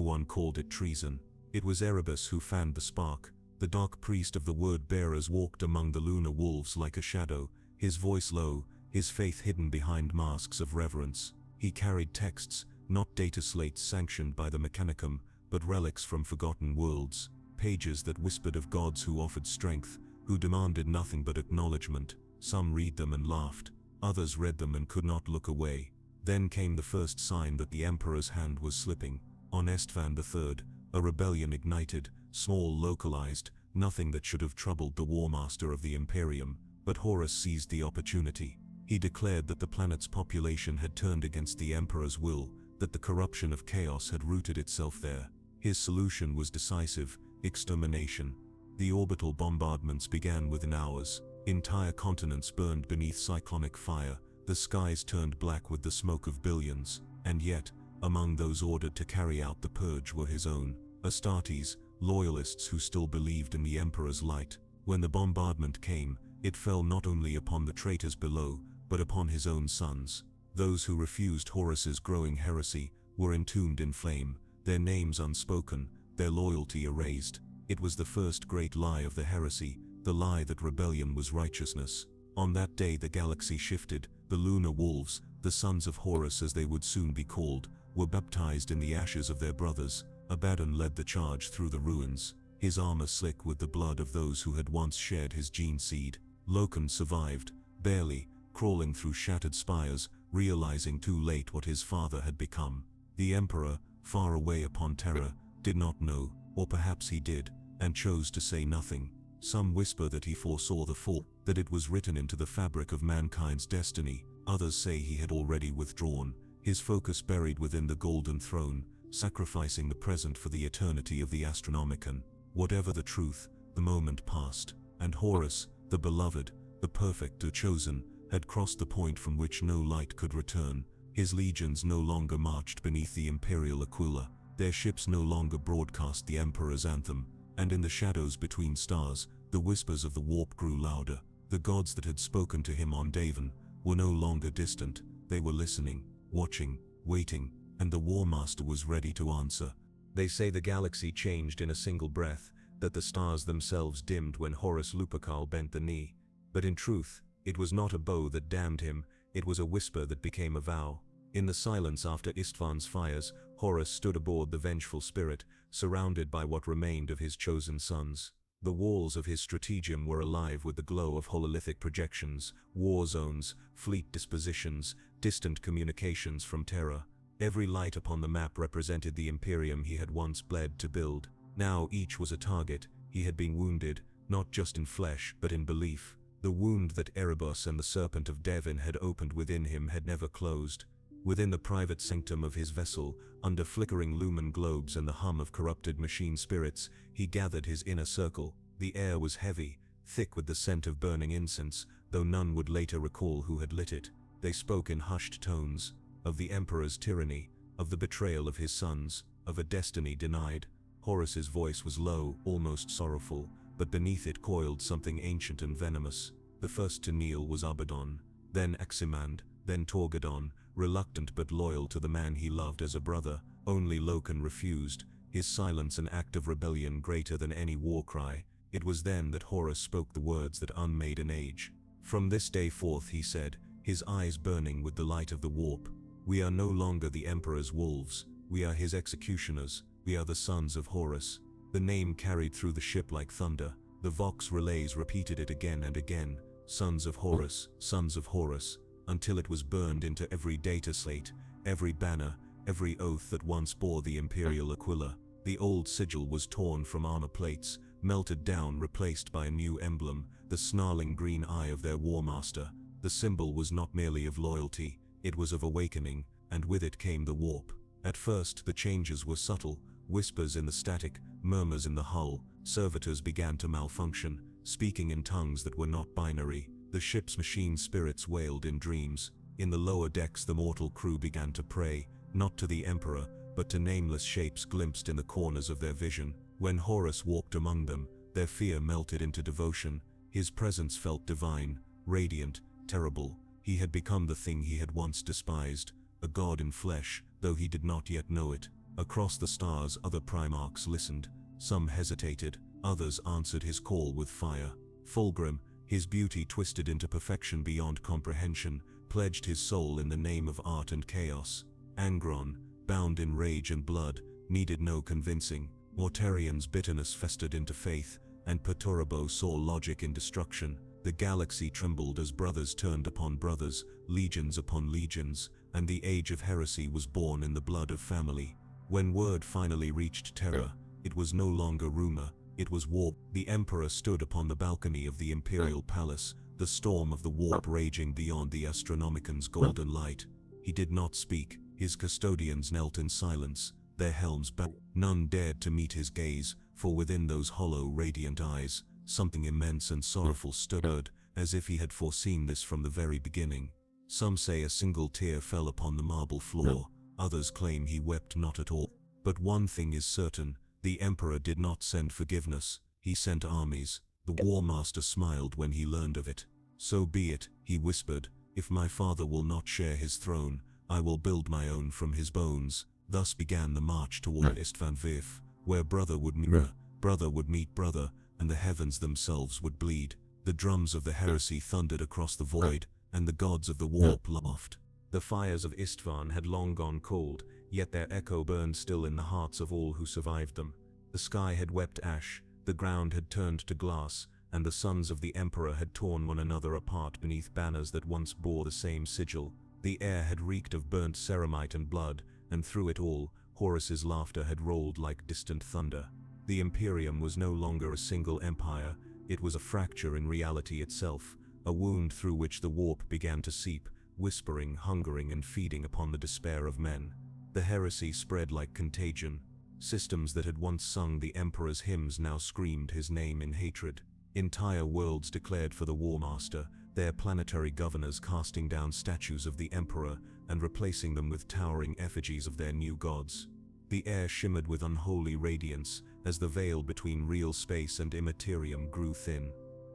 one called it treason. It was Erebus who fanned the spark. The dark priest of the word-bearers walked among the lunar wolves like a shadow, his voice low, his faith hidden behind masks of reverence. He carried texts, not data slates sanctioned by the Mechanicum, but relics from forgotten worlds, pages that whispered of gods who offered strength, who demanded nothing but acknowledgement. Some read them and laughed, others read them and could not look away. Then came the first sign that the Emperor's hand was slipping. On Estvan III, A rebellion ignited, small, localized, nothing that should have troubled the War Master of the Imperium, but Horus seized the opportunity. He declared that the planet's population had turned against the Emperor's will, that the corruption of chaos had rooted itself there. His solution was decisive: extermination. The orbital bombardments began within hours. Entire continents burned beneath cyclonic fire, the skies turned black with the smoke of billions, and yet, among those ordered to carry out the purge were his own, astartes, loyalists who still believed in the Emperor's light. When the bombardment came, it fell not only upon the traitors below, but upon his own sons. Those who refused Horus's growing heresy were entombed in flame, their names unspoken, their loyalty erased. It was the first great lie of the heresy, the lie that rebellion was righteousness. On that day the galaxy shifted. The lunar wolves, the sons of Horus as they would soon be called, were baptized in the ashes of their brothers. Abaddon led the charge through the ruins, his armor slick with the blood of those who had once shared his gene seed. Loken survived, barely, crawling through shattered spires, realizing too late what his father had become. The Emperor, far away upon Terra, did not know, or perhaps he did, and chose to say nothing. Some whisper that he foresaw the fall, that it was written into the fabric of mankind's destiny. Others say he had already withdrawn, his focus buried within the golden throne, sacrificing the present for the eternity of the Astronomicon. Whatever the truth, the moment passed, and Horus, the beloved, the perfect, the chosen, had crossed the point from which no light could return. His legions no longer marched beneath the imperial Aquila, their ships no longer broadcast the Emperor's anthem, and in the shadows between stars, the whispers of the warp grew louder. The gods that had spoken to him on Davin were no longer distant, they were listening, watching, waiting, and the War Master was ready to answer. They say the galaxy changed in a single breath, that the stars themselves dimmed when Horus Lupercal bent the knee. But in truth, it was not a bow that damned him, it was a whisper that became a vow. In the silence after Istvan's fires, Horus stood aboard the vengeful spirit, surrounded by what remained of his chosen sons. The walls of his stratagem were alive with the glow of hololithic projections, war zones, fleet dispositions, distant communications from Terra. Every light upon the map represented the Imperium he had once bled to build. Now each was a target. He had been wounded, not just in flesh, but in belief. The wound that Erebus and the Serpent of Devin had opened within him had never closed. Within the private sanctum of his vessel, under flickering lumen globes and the hum of corrupted machine spirits, he gathered his inner circle. The air was heavy, thick with the scent of burning incense, though none would later recall who had lit it. They spoke in hushed tones, of the Emperor's tyranny, of the betrayal of his sons, of a destiny denied. Horus's voice was low, almost sorrowful, but beneath it coiled something ancient and venomous. The first to kneel was Abaddon, then Aximand, then Torgadon, reluctant but loyal to the man he loved as a brother. Only Loken refused, his silence an act of rebellion greater than any war cry. It was then that Horus spoke the words that unmade an age. From this day forth, he said, his eyes burning with the light of the warp, we are no longer the Emperor's wolves, we are his executioners, we are the sons of Horus. The name carried through the ship like thunder. The Vox relays repeated it again and again, sons of Horus, until it was burned into every data slate, every banner, every oath that once bore the imperial Aquila. The old sigil was torn from armor plates, melted down, replaced by a new emblem, the snarling green eye of their war master. The symbol was not merely of loyalty, it was of awakening, and with it came the warp. At first the changes were subtle, whispers in the static, murmurs in the hull. Servitors began to malfunction, speaking in tongues that were not binary. The ship's machine spirits wailed in dreams. In the lower decks the mortal crew began to pray, not to the Emperor, but to nameless shapes glimpsed in the corners of their vision. When Horus walked among them, their fear melted into devotion. His presence felt divine, radiant, terrible. He had become the thing he had once despised, a god in flesh, though he did not yet know it. Across the stars other primarchs listened. Some hesitated, others answered his call with fire. Fulgrim, his beauty twisted into perfection beyond comprehension, pledged his soul in the name of art and chaos. Angron, bound in rage and blood, needed no convincing. Mortarian's bitterness festered into faith, and Perturabo saw logic in destruction. The galaxy trembled as brothers turned upon brothers, legions upon legions, and the age of heresy was born in the blood of family. When word finally reached Terra, It was no longer rumor, it was warp. The Emperor stood upon the balcony of the Imperial Palace, the storm of the warp raging beyond the Astronomican's golden light. He did not speak, his custodians knelt in silence, their helms bowed. None dared to meet his gaze, for within those hollow, radiant eyes, something immense and sorrowful stirred, as if he had foreseen this from the very beginning. Some say a single tear fell upon the marble floor, others claim he wept not at all. But one thing is certain, the Emperor did not send forgiveness, he sent armies. The War Master smiled when he learned of it. So be it, he whispered, if my father will not share his throne, I will build my own from his bones. Thus began the march toward Istvan, where brother would meet brother, and the heavens themselves would bleed. The drums of the heresy thundered across the void, and the gods of the warp laughed. The fires of Istvan had long gone cold, yet their echo burned still in the hearts of all who survived them. The sky had wept ash, the ground had turned to glass, and the sons of the Emperor had torn one another apart beneath banners that once bore the same sigil. The air had reeked of burnt ceramite and blood, and through it all, Horus's laughter had rolled like distant thunder. The Imperium was no longer a single empire, it was a fracture in reality itself, a wound through which the warp began to seep, whispering, hungering, and feeding upon the despair of men. The heresy spread like contagion. Systems that had once sung the Emperor's hymns now screamed his name in hatred. Entire worlds declared for the War Master, their planetary governors casting down statues of the Emperor and replacing them with towering effigies of their new gods. The air shimmered with unholy radiance as the veil between real space and immaterium grew thin.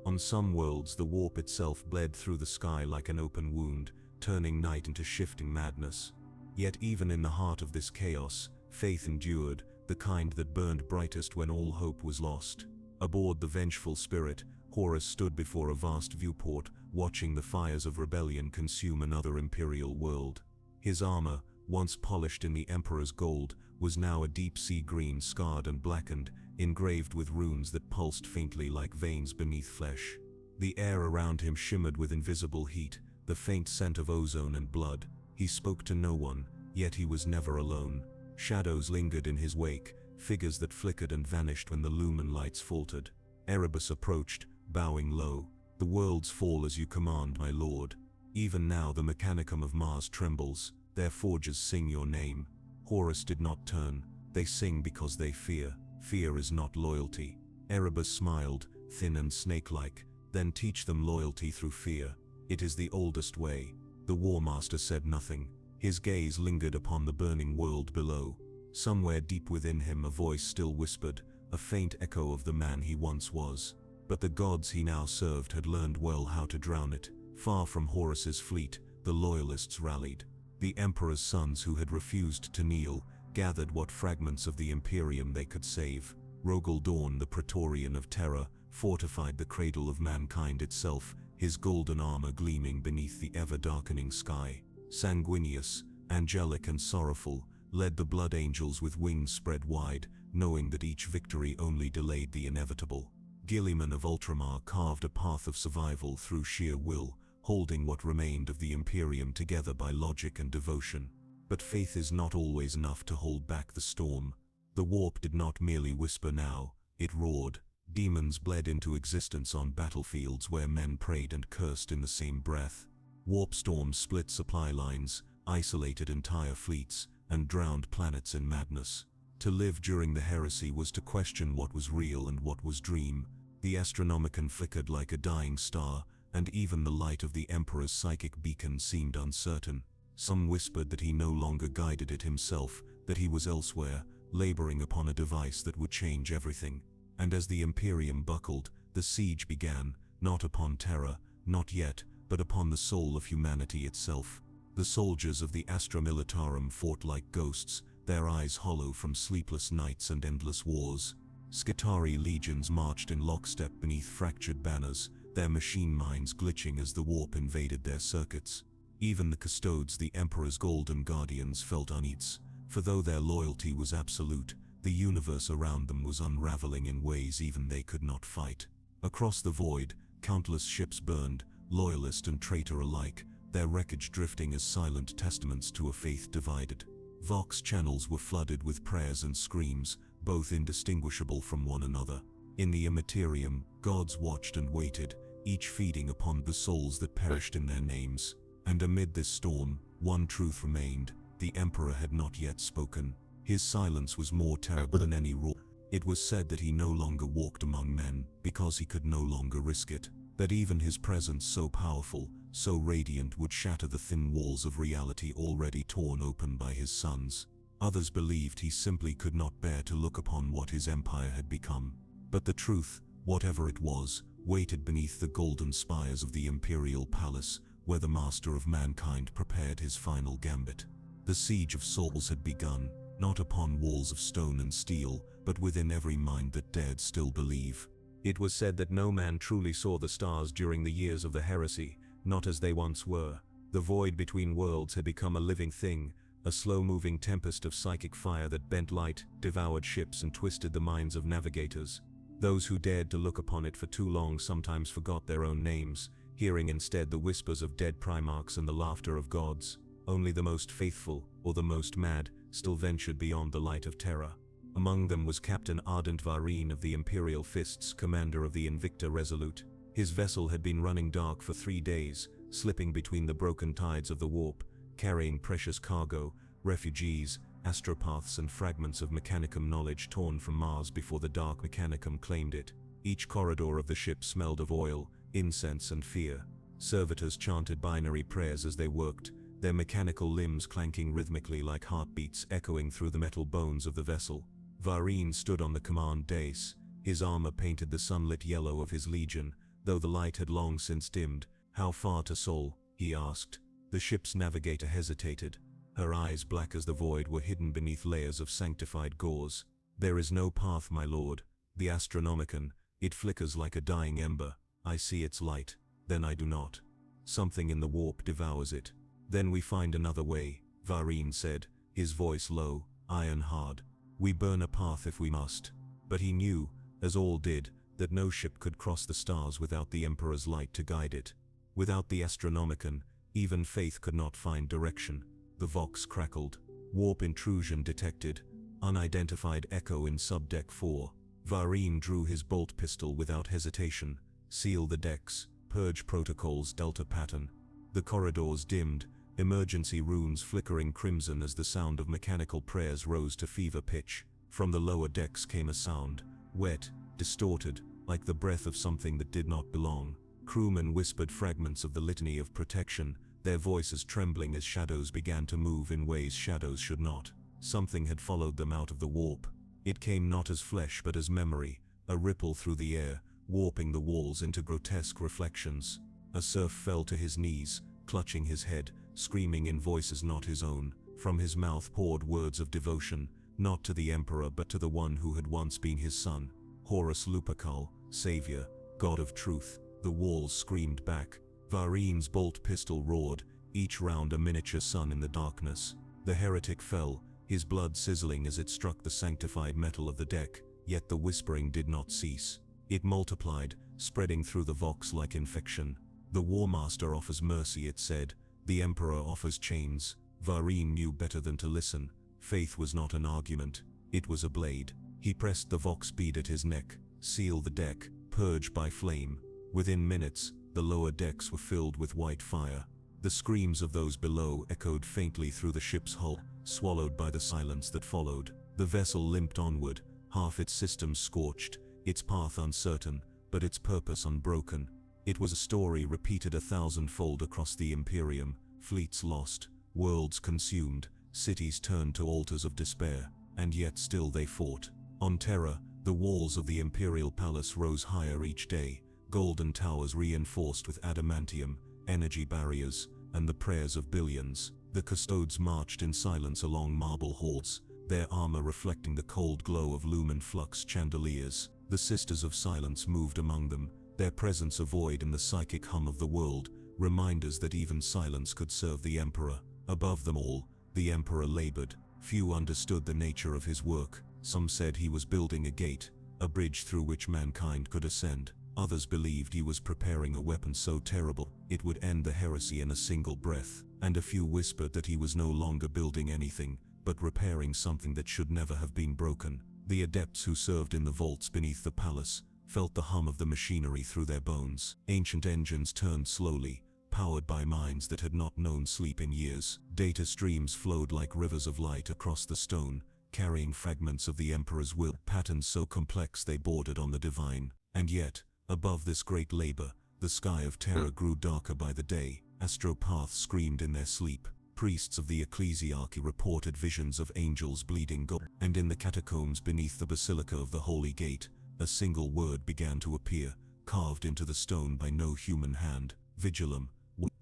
On some worlds the warp itself bled through the sky like an open wound, turning night into shifting madness. Yet even in the heart of this chaos, faith endured, the kind that burned brightest when all hope was lost. Aboard the vengeful spirit, Horus stood before a vast viewport, watching the fires of rebellion consume another imperial world. His armor, once polished in the Emperor's gold, was now a deep-sea green, scarred and blackened, engraved with runes that pulsed faintly like veins beneath flesh. The air around him shimmered with invisible heat, the faint scent of ozone and blood. He spoke to no one, yet he was never alone. Shadows lingered in his wake, figures that flickered and vanished when the lumen lights faltered. Erebus approached, bowing low. The worlds fall as you command, my lord. Even now the mechanicum of Mars trembles, their forges sing your name. Horus did not turn, they sing because they fear. Fear is not loyalty. Erebus smiled, thin and snake-like. Then teach them loyalty through fear. It is the oldest way. The War Master said nothing. His gaze lingered upon the burning world below. Somewhere deep within him a voice still whispered, a faint echo of the man he once was. But the gods he now served had learned well how to drown it. Far from Horus's fleet, the loyalists rallied. The Emperor's sons who had refused to kneel, gathered what fragments of the Imperium they could save. Rogel Dawn, the Praetorian of Terror, fortified the cradle of mankind itself, his golden armor gleaming beneath the ever-darkening sky. Sanguinius, angelic and sorrowful, led the blood angels with wings spread wide, knowing that each victory only delayed the inevitable. Guilliman of Ultramar carved a path of survival through sheer will, holding what remained of the Imperium together by logic and devotion. But faith is not always enough to hold back the storm. The warp did not merely whisper now, it roared. Demons bled into existence on battlefields where men prayed and cursed in the same breath. Warp storms split supply lines, isolated entire fleets, and drowned planets in madness. To live during the heresy was to question what was real and what was dream. The Astronomican flickered like a dying star, and even the light of the Emperor's psychic beacon seemed uncertain. Some whispered that he no longer guided it himself, that he was elsewhere, laboring upon a device that would change everything. And as the Imperium buckled, the siege began, not upon Terra, not yet, but upon the soul of humanity itself. The soldiers of the Astra Militarum fought like ghosts, their eyes hollow from sleepless nights and endless wars. Skitarii legions marched in lockstep beneath fractured banners, their machine minds glitching as the warp invaded their circuits. Even the custodes, the Emperor's golden guardians, felt unease, for though their loyalty was absolute, the universe around them was unraveling in ways even they could not fight. Across the void, countless ships burned, loyalist and traitor alike, their wreckage drifting as silent testaments to a faith divided. Vox channels were flooded with prayers and screams, both indistinguishable from one another. In the Imperium, gods watched and waited, each feeding upon the souls that perished in their names. And amid this storm, one truth remained: the Emperor had not yet spoken. His silence was more terrible than any roar. It was said that he no longer walked among men, because he could no longer risk it. That even his presence, so powerful, so radiant, would shatter the thin walls of reality already torn open by his sons. Others believed he simply could not bear to look upon what his empire had become. But the truth, whatever it was, waited beneath the golden spires of the imperial palace, where the master of mankind prepared his final gambit. The siege of souls had begun, not upon walls of stone and steel, but within every mind that dared still believe. It was said that no man truly saw the stars during the years of the heresy, not as they once were. The void between worlds had become a living thing, a slow-moving tempest of psychic fire that bent light, devoured ships, and twisted the minds of navigators. Those who dared to look upon it for too long sometimes forgot their own names, hearing instead the whispers of dead primarchs and the laughter of gods. Only the most faithful, or the most mad, still ventured beyond the light of terror. Among them was Captain Ardent Varine of the Imperial Fists, commander of the Invicta Resolute. His vessel had been running dark for 3 days, slipping between the broken tides of the warp, carrying precious cargo, refugees, astropaths, and fragments of mechanicum knowledge torn from Mars before the dark mechanicum claimed it. Each corridor of the ship smelled of oil, incense, and fear. Servitors chanted binary prayers as they worked, their mechanical limbs clanking rhythmically like heartbeats echoing through the metal bones of the vessel. Varine stood on the command dais, his armor painted the sunlit yellow of his legion, though the light had long since dimmed. "How far to Sol?" he asked. The ship's navigator hesitated. Her eyes, black as the void, were hidden beneath layers of sanctified gauze. "There is no path, my lord. The Astronomicon, it flickers like a dying ember. I see its light, then I do not. Something in the warp devours it. Then we find another way," Varine said, his voice low, iron hard. "We burn a path if we must." But he knew, as all did, that no ship could cross the stars without the Emperor's light to guide it. Without the Astronomicon, even faith could not find direction. The Vox crackled. Warp intrusion detected. Unidentified echo in subdeck 4. Varine drew his bolt pistol without hesitation. Seal the decks. Purge protocols Delta pattern. The corridors dimmed, emergency runes flickering crimson as the sound of mechanical prayers rose to fever pitch. From the lower decks came a sound, wet, distorted, like the breath of something that did not belong. Crewmen whispered fragments of the litany of protection, their voices trembling as shadows began to move in ways shadows should not. Something had followed them out of the warp. It came not as flesh but as memory, a ripple through the air, warping the walls into grotesque reflections. A serf fell to his knees, clutching his head, screaming in voices not his own. From his mouth poured words of devotion, not to the Emperor but to the one who had once been his son. Horus Lupercal, Savior, God of Truth. The walls screamed back. Varine's bolt pistol roared, each round a miniature sun in the darkness. The heretic fell, his blood sizzling as it struck the sanctified metal of the deck, yet the whispering did not cease. It multiplied, spreading through the Vox like infection. "The War Master offers mercy," it said. "The Emperor offers chains." Varine knew better than to listen. Faith was not an argument, it was a blade. He pressed the Vox bead at his neck. "Seal the deck, purge by flame." Within minutes, the lower decks were filled with white fire. The screams of those below echoed faintly through the ship's hull, swallowed by the silence that followed. The vessel limped onward, half its systems scorched, its path uncertain, but its purpose unbroken. It was a story repeated 1,000-fold across the Imperium, fleets lost, worlds consumed, cities turned to altars of despair, and yet still they fought. On Terra, the walls of the Imperial Palace rose higher each day, golden towers reinforced with adamantium, energy barriers, and the prayers of billions. The custodes marched in silence along marble halls, their armor reflecting the cold glow of lumen flux chandeliers. The Sisters of Silence moved among them, their presence a void in the psychic hum of the world, reminders that even silence could serve the Emperor. Above them all, the Emperor labored. Few understood the nature of his work. Some said he was building a gate, a bridge through which mankind could ascend. Others believed he was preparing a weapon so terrible it would end the heresy in a single breath. And a few whispered that he was no longer building anything, but repairing something that should never have been broken. The adepts who served in the vaults beneath the palace felt the hum of the machinery through their bones. Ancient engines turned slowly, powered by minds that had not known sleep in years. Data streams flowed like rivers of light across the stone, carrying fragments of the Emperor's will, patterns so complex they bordered on the divine. And yet, above this great labor, the sky of terror grew darker by the day. Astropaths screamed in their sleep. Priests of the ecclesiarchy reported visions of angels bleeding gold. And in the catacombs beneath the basilica of the Holy Gate, a single word began to appear, carved into the stone by no human hand: Vigilum.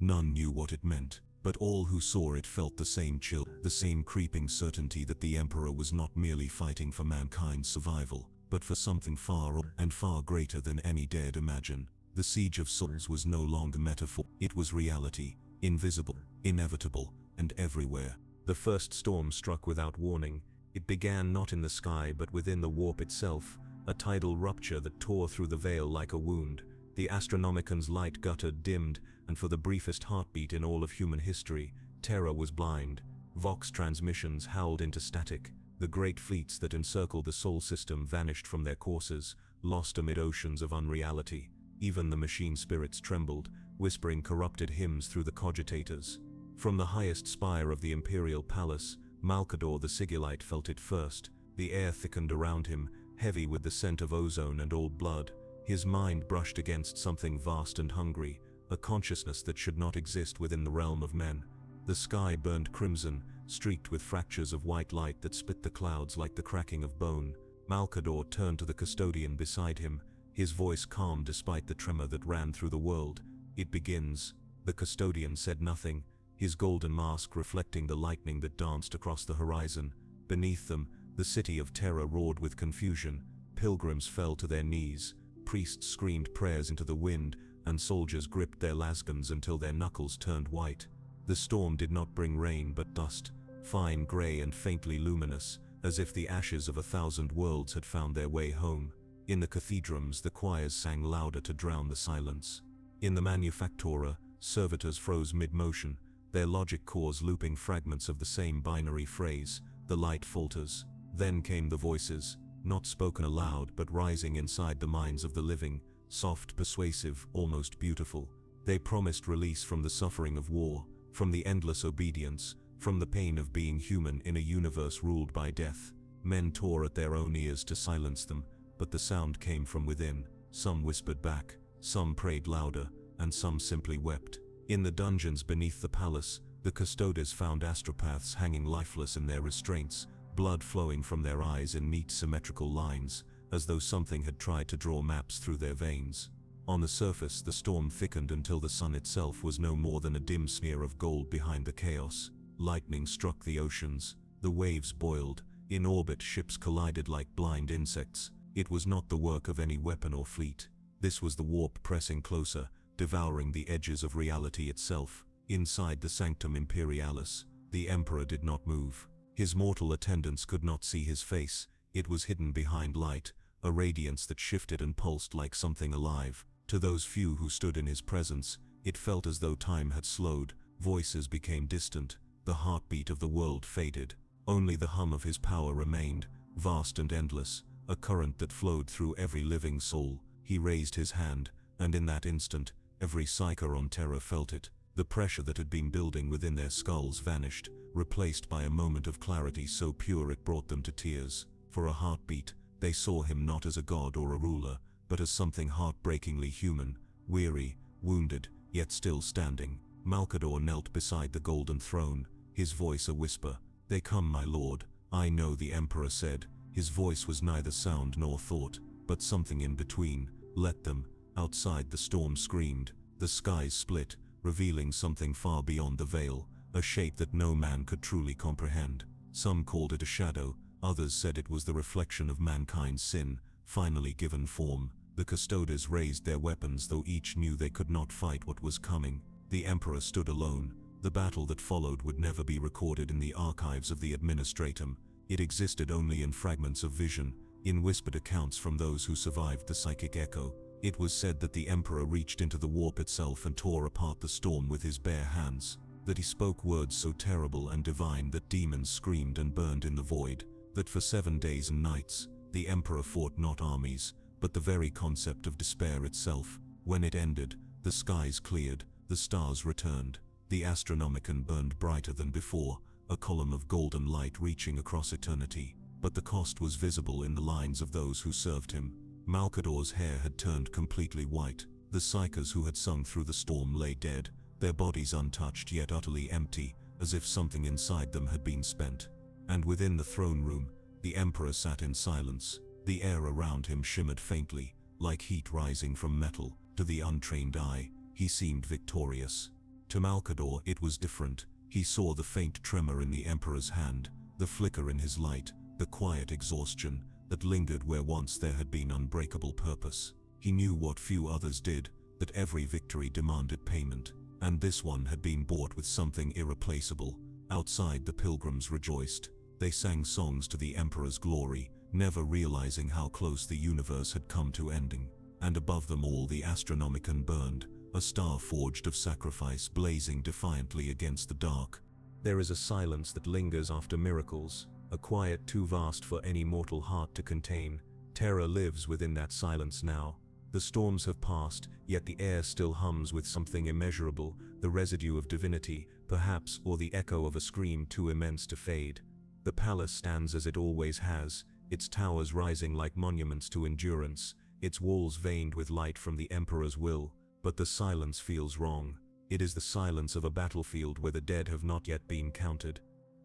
None knew what it meant, but all who saw it felt the same chill, the same creeping certainty that the Emperor was not merely fighting for mankind's survival, but for something far and far greater than any dared imagine. The siege of souls was no longer metaphor, it was reality, invisible, inevitable, and everywhere. The first storm struck without warning. It began not in the sky but within the warp itself, a tidal rupture that tore through the veil like a wound. The Astronomican's light guttered, dimmed, and for the briefest heartbeat in all of human history, terror was blind. Vox transmissions howled into static. The great fleets that encircled the Sol system vanished from their courses, lost amid oceans of unreality. Even the machine spirits trembled, whispering corrupted hymns through the cogitators. From the highest spire of the Imperial Palace, Malcador the Sigillite felt it first. The air thickened around him, heavy with the scent of ozone and old blood. His mind brushed against something vast and hungry, a consciousness that should not exist within the realm of men. The sky burned crimson, streaked with fractures of white light that split the clouds like the cracking of bone. Malcador turned to the custodian beside him, his voice calm despite the tremor that ran through the world. "It begins." The custodian said nothing, his golden mask reflecting the lightning that danced across the horizon. Beneath them, the city of terror roared with confusion. Pilgrims fell to their knees, priests screamed prayers into the wind, and soldiers gripped their lasguns until their knuckles turned white. The storm did not bring rain but dust, fine gray and faintly luminous, as if the ashes of 1,000 worlds had found their way home. In the cathedrals, the choirs sang louder to drown the silence. In the manufactura, servitors froze mid-motion, their logic cores looping fragments of the same binary phrase. The light falters. Then came the voices, not spoken aloud but rising inside the minds of the living, soft, persuasive, almost beautiful. They promised release from the suffering of war, from the endless obedience, from the pain of being human in a universe ruled by death. Men tore at their own ears to silence them, but the sound came from within. Some whispered back, some prayed louder, and some simply wept. In the dungeons beneath the palace, the custodes found astropaths hanging lifeless in their restraints, blood flowing from their eyes in neat symmetrical lines, as though something had tried to draw maps through their veins. On the surface, the storm thickened until the sun itself was no more than a dim smear of gold behind the chaos. Lightning struck the oceans, the waves boiled, in orbit ships collided like blind insects. It was not the work of any weapon or fleet. This was the warp pressing closer, devouring the edges of reality itself. Inside the Sanctum Imperialis, the Emperor did not move. His mortal attendants could not see his face. It was hidden behind light, a radiance that shifted and pulsed like something alive. To those few who stood in his presence, it felt as though time had slowed, voices became distant, the heartbeat of the world faded. Only the hum of his power remained, vast and endless, a current that flowed through every living soul. He raised his hand, and in that instant, every psyker on Terra felt it. The pressure that had been building within their skulls vanished, replaced by a moment of clarity so pure it brought them to tears. For a heartbeat, they saw him not as a god or a ruler, but as something heartbreakingly human, weary, wounded, yet still standing. Malcador knelt beside the golden throne, his voice a whisper. "They come, my lord." "I know," the Emperor said. His voice was neither sound nor thought, but something in between. "Let them." Outside, the storm screamed. The skies split, revealing something far beyond the veil, a shape that no man could truly comprehend. Some called it a shadow, others said it was the reflection of mankind's sin, finally given form. The custodes raised their weapons, though each knew they could not fight what was coming. The Emperor stood alone. The battle that followed would never be recorded in the archives of the Administratum. It existed only in fragments of vision, in whispered accounts from those who survived the psychic echo. It was said that the Emperor reached into the warp itself and tore apart the storm with his bare hands, that he spoke words so terrible and divine that demons screamed and burned in the void, that for 7 days and nights, The emperor fought not armies, but the very concept of despair itself. When it ended, the skies cleared, the stars returned, the astronomicon burned brighter than before, a column of golden light reaching across eternity. But the cost was visible in the lines of those who served him. Malcador's hair had turned completely white. The psychers who had sung through the storm lay dead, their bodies untouched yet utterly empty, as if something inside them had been spent. And within the throne room, the emperor sat in silence. The air around him shimmered faintly, like heat rising from metal. To the untrained eye, he seemed victorious. To Malcador it was different. He saw the faint tremor in the emperor's hand, the flicker in his light, the quiet exhaustion that lingered where once there had been unbreakable purpose. He knew what few others did, that every victory demanded payment, and this one had been bought with something irreplaceable. Outside, the pilgrims rejoiced. They sang songs to the emperor's glory, never realizing how close the universe had come to ending. And above them all the astronomicon burned, a star forged of sacrifice blazing defiantly against the dark. There is a silence that lingers after miracles, a quiet too vast for any mortal heart to contain. Terror lives within that silence now. The storms have passed, yet the air still hums with something immeasurable, the residue of divinity, perhaps, or the echo of a scream too immense to fade. The palace stands as it always has, its towers rising like monuments to endurance, its walls veined with light from the emperor's will, but the silence feels wrong. It is the silence of a battlefield where the dead have not yet been counted.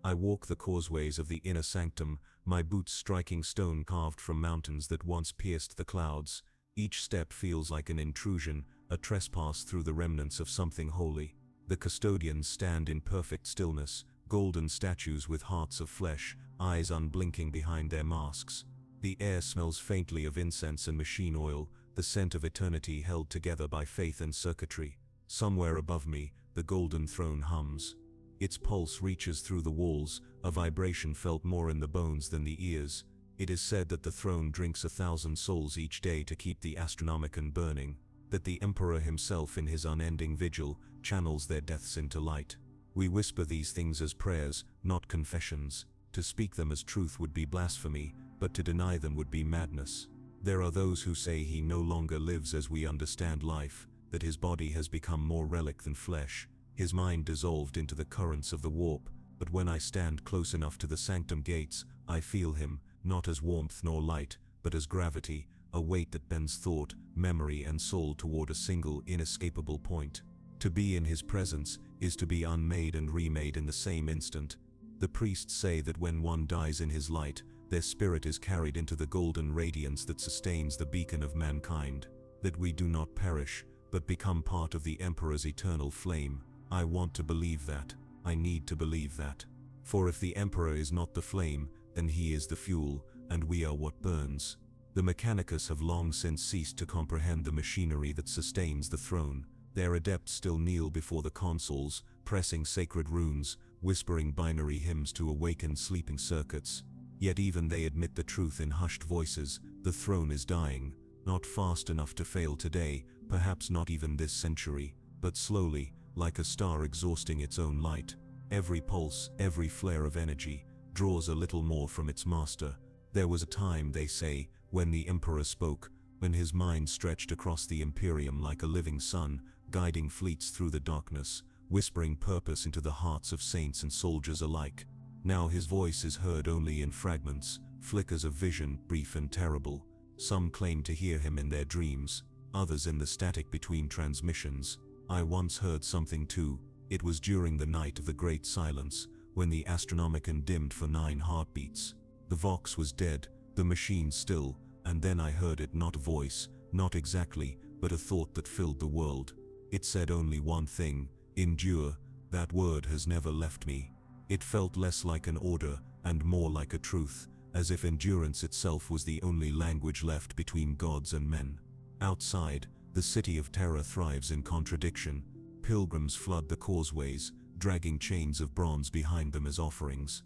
I walk the causeways of the inner sanctum, my boots striking stone carved from mountains that once pierced the clouds. Each step feels like an intrusion, a trespass through the remnants of something holy. The custodians stand in perfect stillness, golden statues with hearts of flesh, eyes unblinking behind their masks. The air smells faintly of incense and machine oil, the scent of eternity held together by faith and circuitry. Somewhere above me, the golden throne hums. Its pulse reaches through the walls, a vibration felt more in the bones than the ears. It is said that the throne drinks 1,000 souls each day to keep the astronomicon burning, that the emperor himself in his unending vigil channels their deaths into light. We whisper these things as prayers, not confessions. To speak them as truth would be blasphemy, but to deny them would be madness. There are those who say he no longer lives as we understand life, that his body has become more relic than flesh, his mind dissolved into the currents of the warp. But when I stand close enough to the sanctum gates, I feel him, not as warmth nor light, but as gravity, a weight that bends thought, memory and soul toward a single inescapable point. To be in his presence is to be unmade and remade in the same instant. The priests say that when one dies in his light, their spirit is carried into the golden radiance that sustains the beacon of mankind, that we do not perish, but become part of the emperor's eternal flame. I want to believe that. I need to believe that. For if the emperor is not the flame, then he is the fuel, and we are what burns. The mechanicus have long since ceased to comprehend the machinery that sustains the throne. Their adepts still kneel before the consoles, pressing sacred runes, whispering binary hymns to awaken sleeping circuits. Yet even they admit the truth in hushed voices: the throne is dying, not fast enough to fail today, perhaps not even this century, but slowly, like a star exhausting its own light. Every pulse, every flare of energy, draws a little more from its master. There was a time, they say, when the emperor spoke, when his mind stretched across the Imperium like a living sun, guiding fleets through the darkness, whispering purpose into the hearts of saints and soldiers alike. Now his voice is heard only in fragments, flickers of vision, brief and terrible. Some claim to hear him in their dreams, others in the static between transmissions. I once heard something too. It was during the night of the Great Silence, when the astronomicon dimmed for 9 heartbeats. The vox was dead, the machine still, and then I heard it, not a voice, not exactly, but a thought that filled the world. It said only one thing: endure. That word has never left me. It felt less like an order, and more like a truth, as if endurance itself was the only language left between gods and men. Outside, the city of terror thrives in contradiction. Pilgrims flood the causeways, dragging chains of bronze behind them as offerings.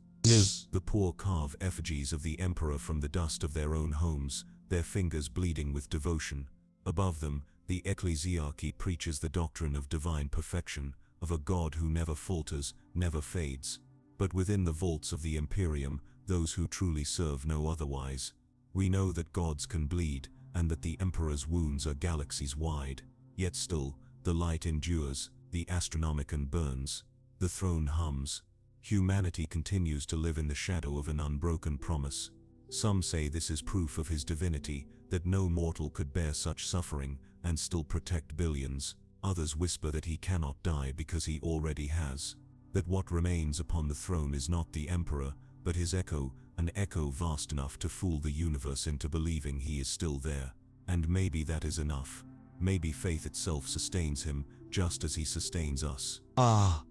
The poor carve effigies of the emperor from the dust of their own homes, their fingers bleeding with devotion. Above them, the ecclesiarchy preaches the doctrine of divine perfection, of a God who never falters, never fades. But within the vaults of the Imperium, those who truly serve know otherwise. We know that gods can bleed, and that the Emperor's wounds are galaxies wide. Yet still, the light endures, the astronomicon burns, the throne hums. Humanity continues to live in the shadow of an unbroken promise. Some say this is proof of his divinity, that no mortal could bear such suffering, and still protect billions. Others whisper that he cannot die because he already has. That what remains upon the throne is not the Emperor, but his echo, an echo vast enough to fool the universe into believing he is still there. And maybe that is enough. Maybe faith itself sustains him, just as he sustains us.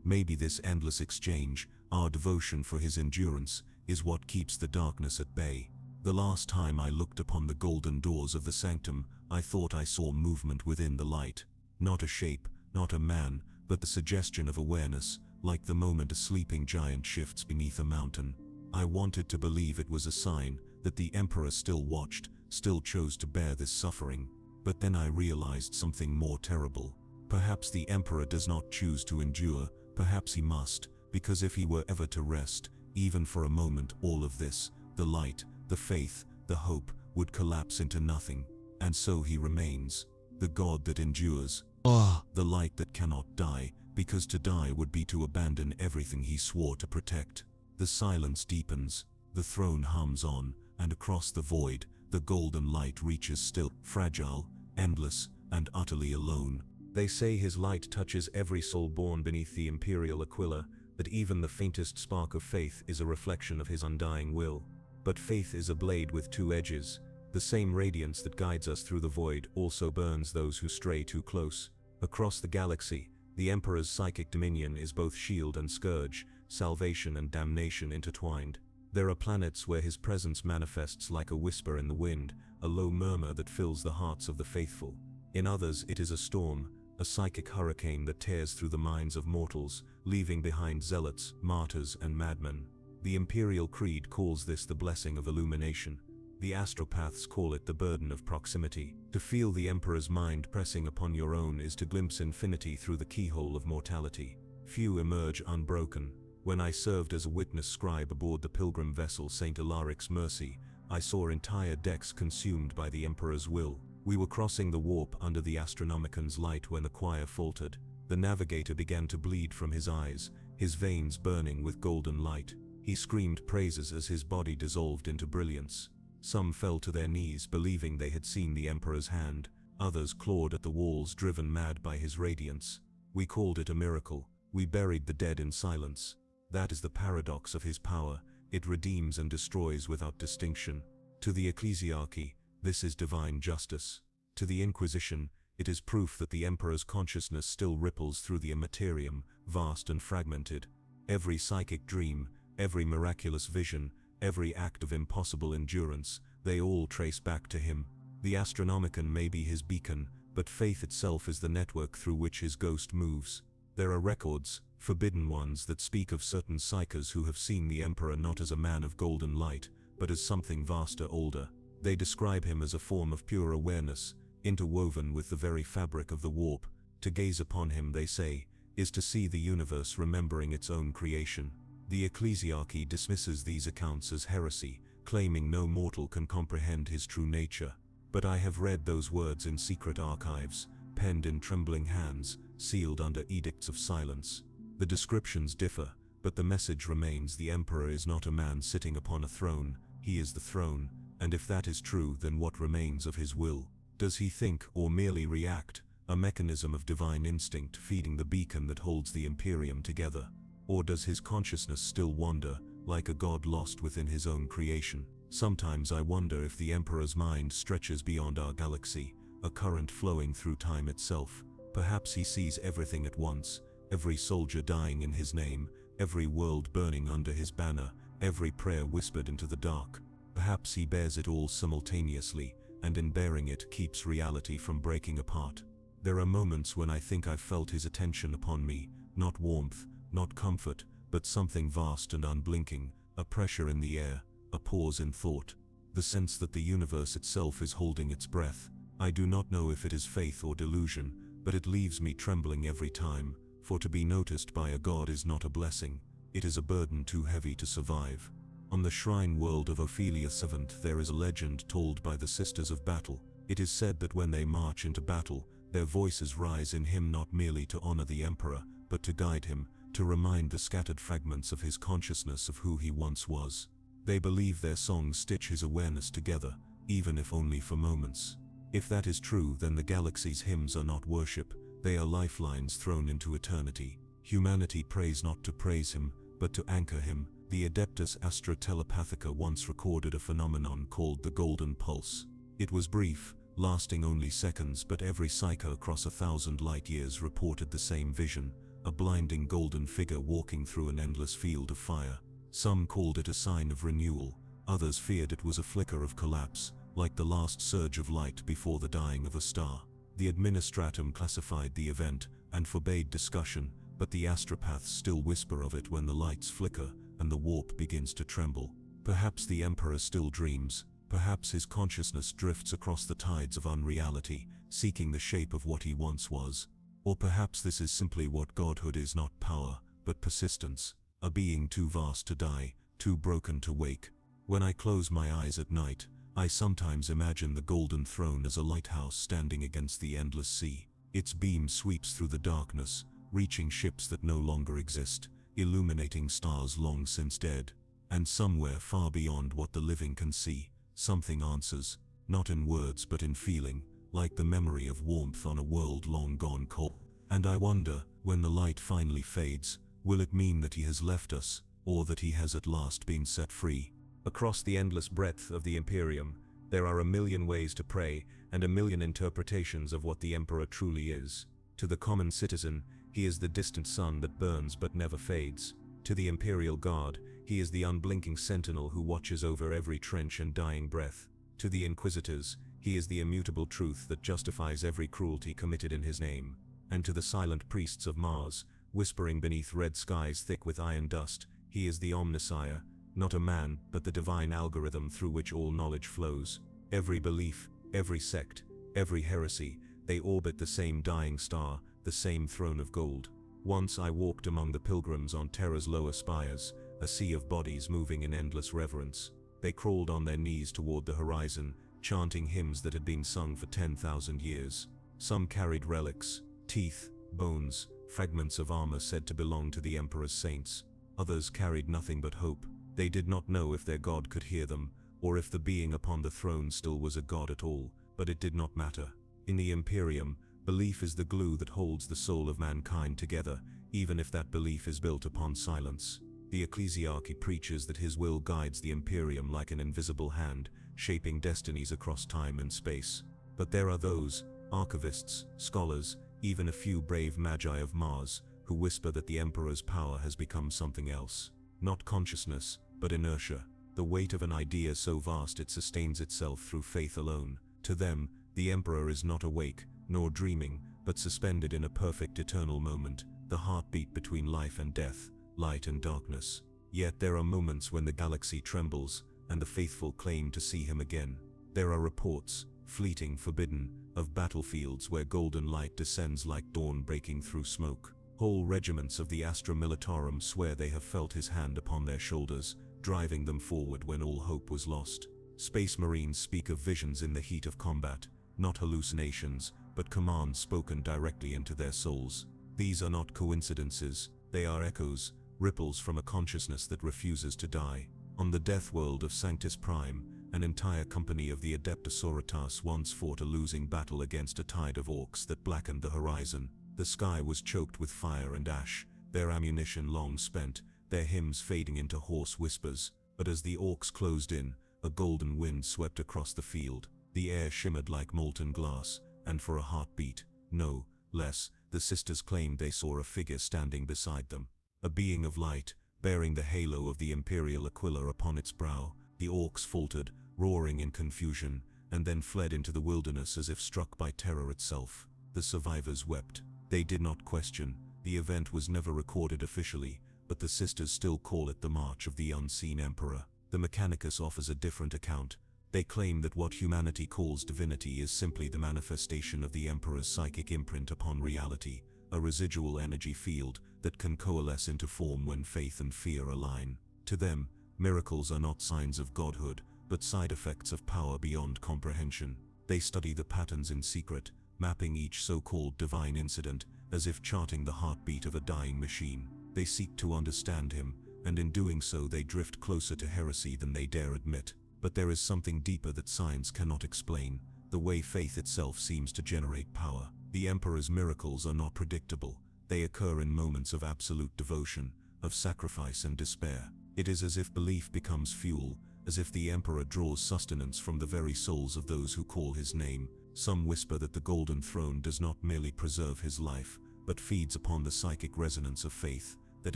Maybe this endless exchange, our devotion for his endurance, is what keeps the darkness at bay. The last time I looked upon the golden doors of the sanctum, I thought I saw movement within the light. Not a shape, not a man, but the suggestion of awareness, like the moment a sleeping giant shifts beneath a mountain. I wanted to believe it was a sign that the Emperor still watched, still chose to bear this suffering. But then I realized something more terrible. Perhaps the Emperor does not choose to endure, perhaps he must, because if he were ever to rest, even for a moment, all of this, the light, the faith, the hope, would collapse into nothing. And so he remains, the God that endures, the light that cannot die, because to die would be to abandon everything he swore to protect. The silence deepens, the throne hums on, and across the void, the golden light reaches still, fragile, endless, and utterly alone. They say his light touches every soul born beneath the imperial aquila, that even the faintest spark of faith is a reflection of his undying will. But faith is a blade with two edges. The same radiance that guides us through the void also burns those who stray too close. Across the galaxy, the Emperor's psychic dominion is both shield and scourge, salvation and damnation intertwined. There are planets where his presence manifests like a whisper in the wind, a low murmur that fills the hearts of the faithful. In others it is a storm, a psychic hurricane that tears through the minds of mortals, leaving behind zealots, martyrs, and madmen. The Imperial Creed calls this the blessing of illumination. The astropaths call it the burden of proximity. To feel the Emperor's mind pressing upon your own is to glimpse infinity through the keyhole of mortality. Few emerge unbroken. When I served as a witness scribe aboard the pilgrim vessel St. Alaric's Mercy, I saw entire decks consumed by the Emperor's will. We were crossing the warp under the astronomicon's light when the choir faltered. The navigator began to bleed from his eyes, his veins burning with golden light. He screamed praises as his body dissolved into brilliance. Some fell to their knees believing they had seen the Emperor's hand. Others clawed at the walls driven mad by his radiance. We called it a miracle. We buried the dead in silence. That is the paradox of his power. It redeems and destroys without distinction. To the ecclesiarchy, this is divine justice. To the Inquisition, it is proof that the Emperor's consciousness still ripples through the Imperium, vast and fragmented. Every psychic dream, every miraculous vision, every act of impossible endurance, they all trace back to him. The Astronomicon may be his beacon, but faith itself is the network through which his ghost moves. There are records, forbidden ones, that speak of certain psychers who have seen the Emperor not as a man of golden light, but as something vaster, older. They describe him as a form of pure awareness, interwoven with the very fabric of the warp. To gaze upon him, they say, is to see the universe remembering its own creation. The ecclesiarchy dismisses these accounts as heresy, claiming no mortal can comprehend his true nature. But I have read those words in secret archives, penned in trembling hands, sealed under edicts of silence. The descriptions differ, but the message remains: the Emperor is not a man sitting upon a throne, he is the throne, and if that is true, then what remains of his will? Does he think or merely react, a mechanism of divine instinct feeding the beacon that holds the Imperium together? Or does his consciousness still wander, like a god lost within his own creation? Sometimes I wonder if the Emperor's mind stretches beyond our galaxy, a current flowing through time itself. Perhaps he sees everything at once, every soldier dying in his name, every world burning under his banner, every prayer whispered into the dark. Perhaps he bears it all simultaneously, and in bearing it keeps reality from breaking apart. There are moments when I think I've felt his attention upon me, not warmth, not comfort, but something vast and unblinking, a pressure in the air, a pause in thought, the sense that the universe itself is holding its breath. I do not know if it is faith or delusion, but it leaves me trembling every time, for to be noticed by a god is not a blessing, it is a burden too heavy to survive. On the shrine world of Ophelia VII there is a legend told by the Sisters of Battle. It is said that when they march into battle, their voices rise in hymn not merely to honor the emperor, but to guide him, to remind the scattered fragments of his consciousness of who he once was. They believe their songs stitch his awareness together, even if only for moments. If that is true, then the galaxy's hymns are not worship, they are lifelines thrown into eternity. Humanity prays not to praise him, but to anchor him. The adeptus astra telepathica once recorded a phenomenon called the golden pulse. It was brief, lasting only seconds, but every psycho across 1,000 light-years reported the same vision, a blinding golden figure walking through an endless field of fire. Some called it a sign of renewal, others feared it was a flicker of collapse, like the last surge of light before the dying of a star. The administratum classified the event and forbade discussion, but the astropaths still whisper of it when the lights flicker and the warp begins to tremble. Perhaps the emperor still dreams, perhaps his consciousness drifts across the tides of unreality, seeking the shape of what he once was. Or perhaps this is simply what godhood is: not power, but persistence, a being too vast to die, too broken to wake. When I close my eyes at night, I sometimes imagine the golden throne as a lighthouse standing against the endless sea. Its beam sweeps through the darkness, reaching ships that no longer exist, illuminating stars long since dead. And somewhere far beyond what the living can see, something answers, not in words but in feeling, like the memory of warmth on a world long gone cold. And I wonder, when the light finally fades, will it mean that he has left us, or that he has at last been set free? Across the endless breadth of the Imperium, there are a million ways to pray, and a million interpretations of what the Emperor truly is. To the common citizen, he is the distant sun that burns but never fades. To the Imperial Guard, he is the unblinking sentinel who watches over every trench and dying breath. To the Inquisitors, he is the immutable truth that justifies every cruelty committed in his name. And to the silent priests of Mars, whispering beneath red skies thick with iron dust, he is the Omnissiah, not a man, but the divine algorithm through which all knowledge flows. Every belief, every sect, every heresy, they orbit the same dying star, the same throne of gold. Once I walked among the pilgrims on Terra's lower spires, a sea of bodies moving in endless reverence. They crawled on their knees toward the horizon, chanting hymns that had been sung for 10,000 years. Some carried relics, teeth, bones, fragments of armor said to belong to the Emperor's saints. Others carried nothing but hope. They did not know if their God could hear them, or if the being upon the throne still was a god at all, but it did not matter. In the Imperium, belief is the glue that holds the soul of mankind together, even if that belief is built upon silence. The ecclesiarchy preaches that his will guides the Imperium like an invisible hand, shaping destinies across time and space. But there are those, archivists, scholars, even a few brave magi of Mars, who whisper that the Emperor's power has become something else. Not consciousness, but inertia, the weight of an idea so vast it sustains itself through faith alone. To them, the Emperor is not awake, nor dreaming, but suspended in a perfect eternal moment, the heartbeat between life and death, light and darkness. Yet there are moments when the galaxy trembles, and the faithful claim to see him again. There are reports, fleeting, forbidden, of battlefields where golden light descends like dawn breaking through smoke. Whole regiments of the Astra Militarum swear they have felt his hand upon their shoulders, driving them forward when all hope was lost. Space Marines speak of visions in the heat of combat, not hallucinations, but commands spoken directly into their souls. These are not coincidences, they are echoes, ripples from a consciousness that refuses to die. On the death world of Sanctus Prime, an entire company of the Adeptus Auratas once fought a losing battle against a tide of orcs that blackened the horizon. The sky was choked with fire and ash, their ammunition long spent, their hymns fading into hoarse whispers. But as the orcs closed in, a golden wind swept across the field. The air shimmered like molten glass, and for a heartbeat, no less, the sisters claimed they saw a figure standing beside them. A being of light, bearing the halo of the imperial aquila upon its brow. The orcs faltered, roaring in confusion, and then fled into the wilderness as if struck by terror itself. The survivors wept. They did not question. The event was never recorded officially, but the sisters still call it the March of the Unseen Emperor. The Mechanicus offers a different account. They claim that what humanity calls divinity is simply the manifestation of the Emperor's psychic imprint upon reality, a residual energy field that can coalesce into form when faith and fear align. To them, Miracles are not signs of godhood, but side effects of power beyond comprehension. They study the patterns in secret, mapping each so-called divine incident as if charting the heartbeat of a dying machine. They seek to understand him, and in doing so they drift closer to heresy than they dare admit. But there is something deeper that science cannot explain, the way faith itself seems to generate power. The Emperor's miracles are not predictable. They occur in moments of absolute devotion, of sacrifice and despair. It is as if belief becomes fuel, as if the Emperor draws sustenance from the very souls of those who call his name. Some whisper that the Golden Throne does not merely preserve his life, but feeds upon the psychic resonance of faith, that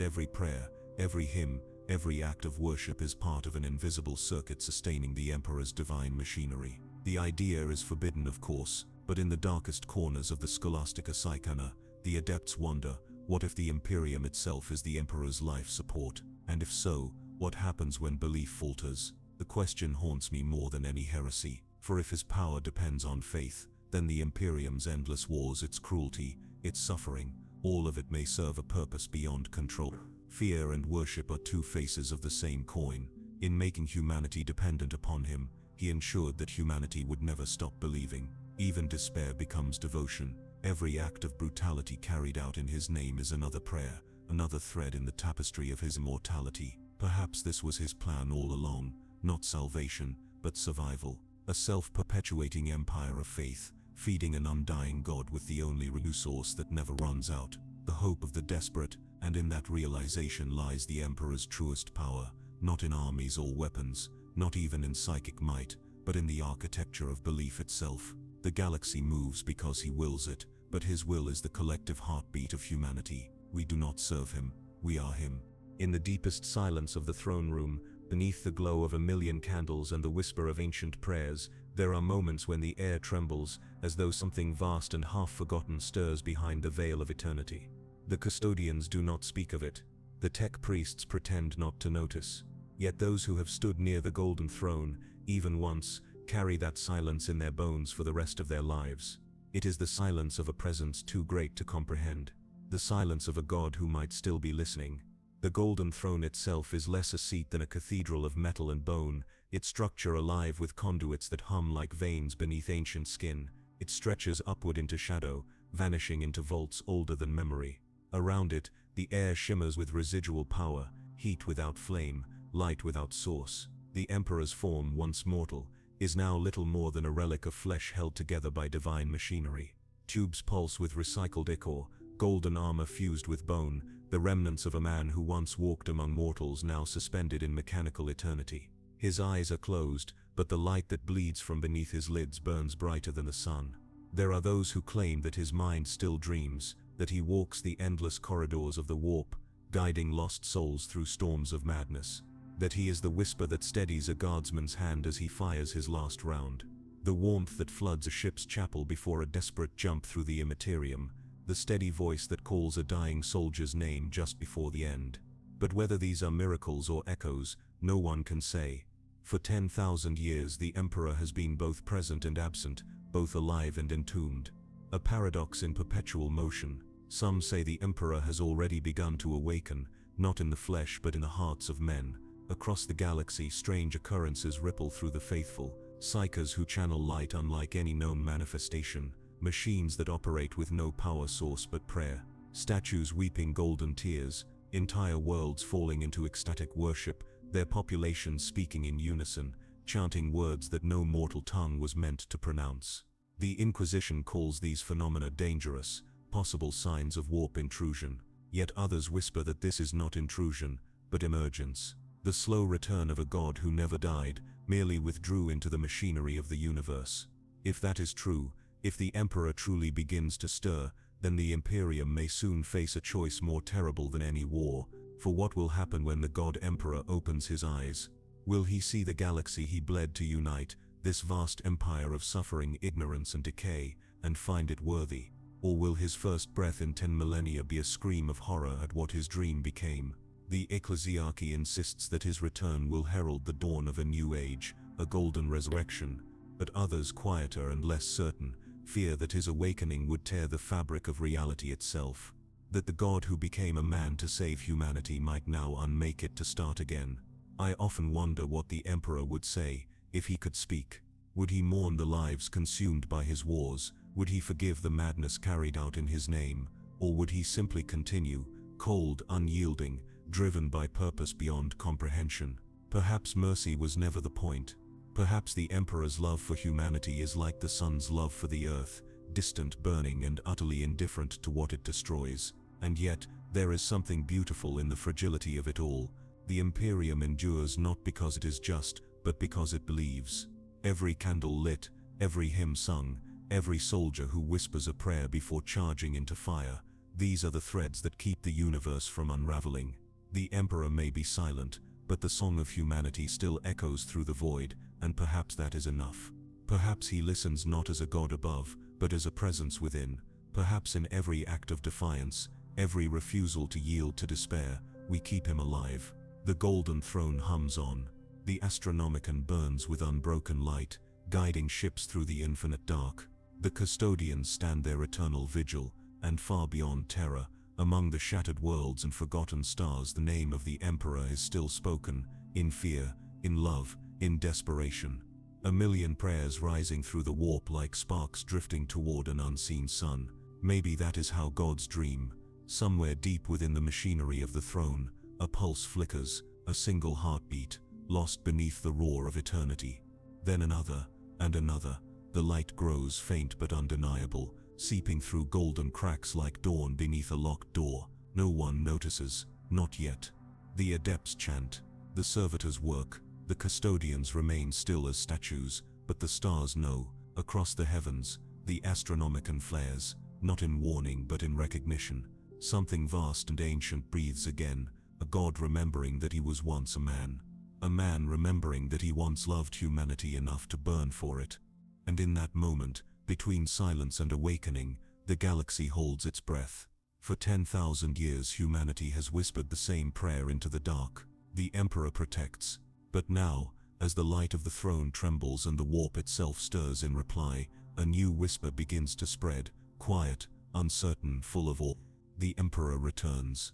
every prayer, every hymn, every act of worship is part of an invisible circuit sustaining the Emperor's divine machinery. The idea is forbidden, of course, but in the darkest corners of the Scholastica Psychana, the adepts wonder, what if the Imperium itself is the Emperor's life support? And if so, what happens when belief falters? The question haunts me more than any heresy, for if his power depends on faith, then the Imperium's endless wars, its cruelty, its suffering, all of it may serve a purpose beyond control. Fear and worship are two faces of the same coin. In making humanity dependent upon him, he ensured that humanity would never stop believing. Even despair becomes devotion. Every act of brutality carried out in his name is another prayer, another thread in the tapestry of his immortality. Perhaps this was his plan all along, not salvation, but survival. A self-perpetuating empire of faith, feeding an undying God with the only resource that never runs out, the hope of the desperate, and in that realization lies the Emperor's truest power, not in armies or weapons, not even in psychic might, but in the architecture of belief itself. The galaxy moves because he wills it, but his will is the collective heartbeat of humanity. We do not serve him, we are him. In the deepest silence of the throne room, beneath the glow of 1,000,000 candles and the whisper of ancient prayers, there are moments when the air trembles, as though something vast and half-forgotten stirs behind the veil of eternity. The custodians do not speak of it. The tech priests pretend not to notice. Yet those who have stood near the Golden Throne, even once, carry that silence in their bones for the rest of their lives. It is the silence of a presence too great to comprehend. The silence of a God who might still be listening. The Golden Throne itself is less a seat than a cathedral of metal and bone, its structure alive with conduits that hum like veins beneath ancient skin. It stretches upward into shadow, vanishing into vaults older than memory. Around it, the air shimmers with residual power, heat without flame, light without source. The Emperor's form, once mortal, is now little more than a relic of flesh held together by divine machinery. Tubes pulse with recycled ichor, golden armor fused with bone, the remnants of a man who once walked among mortals now suspended in mechanical eternity. His eyes are closed, but the light that bleeds from beneath his lids burns brighter than the sun. There are those who claim that his mind still dreams, that he walks the endless corridors of the warp, guiding lost souls through storms of madness. That he is the whisper that steadies a guardsman's hand as he fires his last round. The warmth that floods a ship's chapel before a desperate jump through the immaterium. The steady voice that calls a dying soldier's name just before the end. But whether these are miracles or echoes, no one can say. For 10,000 years the Emperor has been both present and absent, both alive and entombed. A paradox in perpetual motion. Some say the Emperor has already begun to awaken, not in the flesh but in the hearts of men. Across the galaxy, strange occurrences ripple through the faithful, psychers who channel light unlike any known manifestation, machines that operate with no power source but prayer, statues weeping golden tears, entire worlds falling into ecstatic worship, their populations speaking in unison, chanting words that no mortal tongue was meant to pronounce. The Inquisition calls these phenomena dangerous, possible signs of warp intrusion, yet others whisper that this is not intrusion, but emergence. The slow return of a God who never died, merely withdrew into the machinery of the universe. If that is true, if the Emperor truly begins to stir, then the Imperium may soon face a choice more terrible than any war. For what will happen when the God Emperor opens his eyes? Will he see the galaxy he bled to unite, this vast empire of suffering, ignorance and decay, and find it worthy? Or will his first breath in 10 millennia be a scream of horror at what his dream became? The ecclesiarchy insists that his return will herald the dawn of a new age, a golden resurrection, but others, quieter and less certain, fear that his awakening would tear the fabric of reality itself, that the God who became a man to save humanity might now unmake it to start again. I often wonder what the Emperor would say if he could speak. Would he mourn the lives consumed by his wars? Would he forgive the madness carried out in his name? Or would he simply continue, cold, unyielding, driven by purpose beyond comprehension? Perhaps mercy was never the point. Perhaps the Emperor's love for humanity is like the sun's love for the earth, distant, burning, and utterly indifferent to what it destroys. And yet, there is something beautiful in the fragility of it all. The Imperium endures not because it is just, but because it believes. Every candle lit, every hymn sung, every soldier who whispers a prayer before charging into fire, these are the threads that keep the universe from unraveling. The Emperor may be silent, but the song of humanity still echoes through the void, and perhaps that is enough. Perhaps he listens not as a god above, but as a presence within. Perhaps in every act of defiance, every refusal to yield to despair, we keep him alive. The golden throne hums on. The Astronomicon burns with unbroken light, guiding ships through the infinite dark. The custodians stand their eternal vigil, and far beyond terror, among the shattered worlds and forgotten stars, the name of the Emperor is still spoken, in fear, in love, in desperation. A million prayers rising through the warp like sparks drifting toward an unseen sun. Maybe that is how gods dream. Somewhere deep within the machinery of the throne, a pulse flickers, a single heartbeat, lost beneath the roar of eternity. Then another, and another. The light grows faint but undeniable, seeping through golden cracks like dawn beneath a locked door. No one notices, not yet. The adepts chant, the servitors work, the custodians remain still as statues, but the stars know. Across the heavens, the Astronomicon flares, not in warning but in recognition. Something vast and ancient breathes again, a god remembering that he was once a man. A man remembering that he once loved humanity enough to burn for it. And in that moment, between silence and awakening, the galaxy holds its breath. For 10,000 years humanity has whispered the same prayer into the dark. The Emperor protects. But now, as the light of the throne trembles and the warp itself stirs in reply, a new whisper begins to spread, quiet, uncertain, full of awe. The Emperor returns.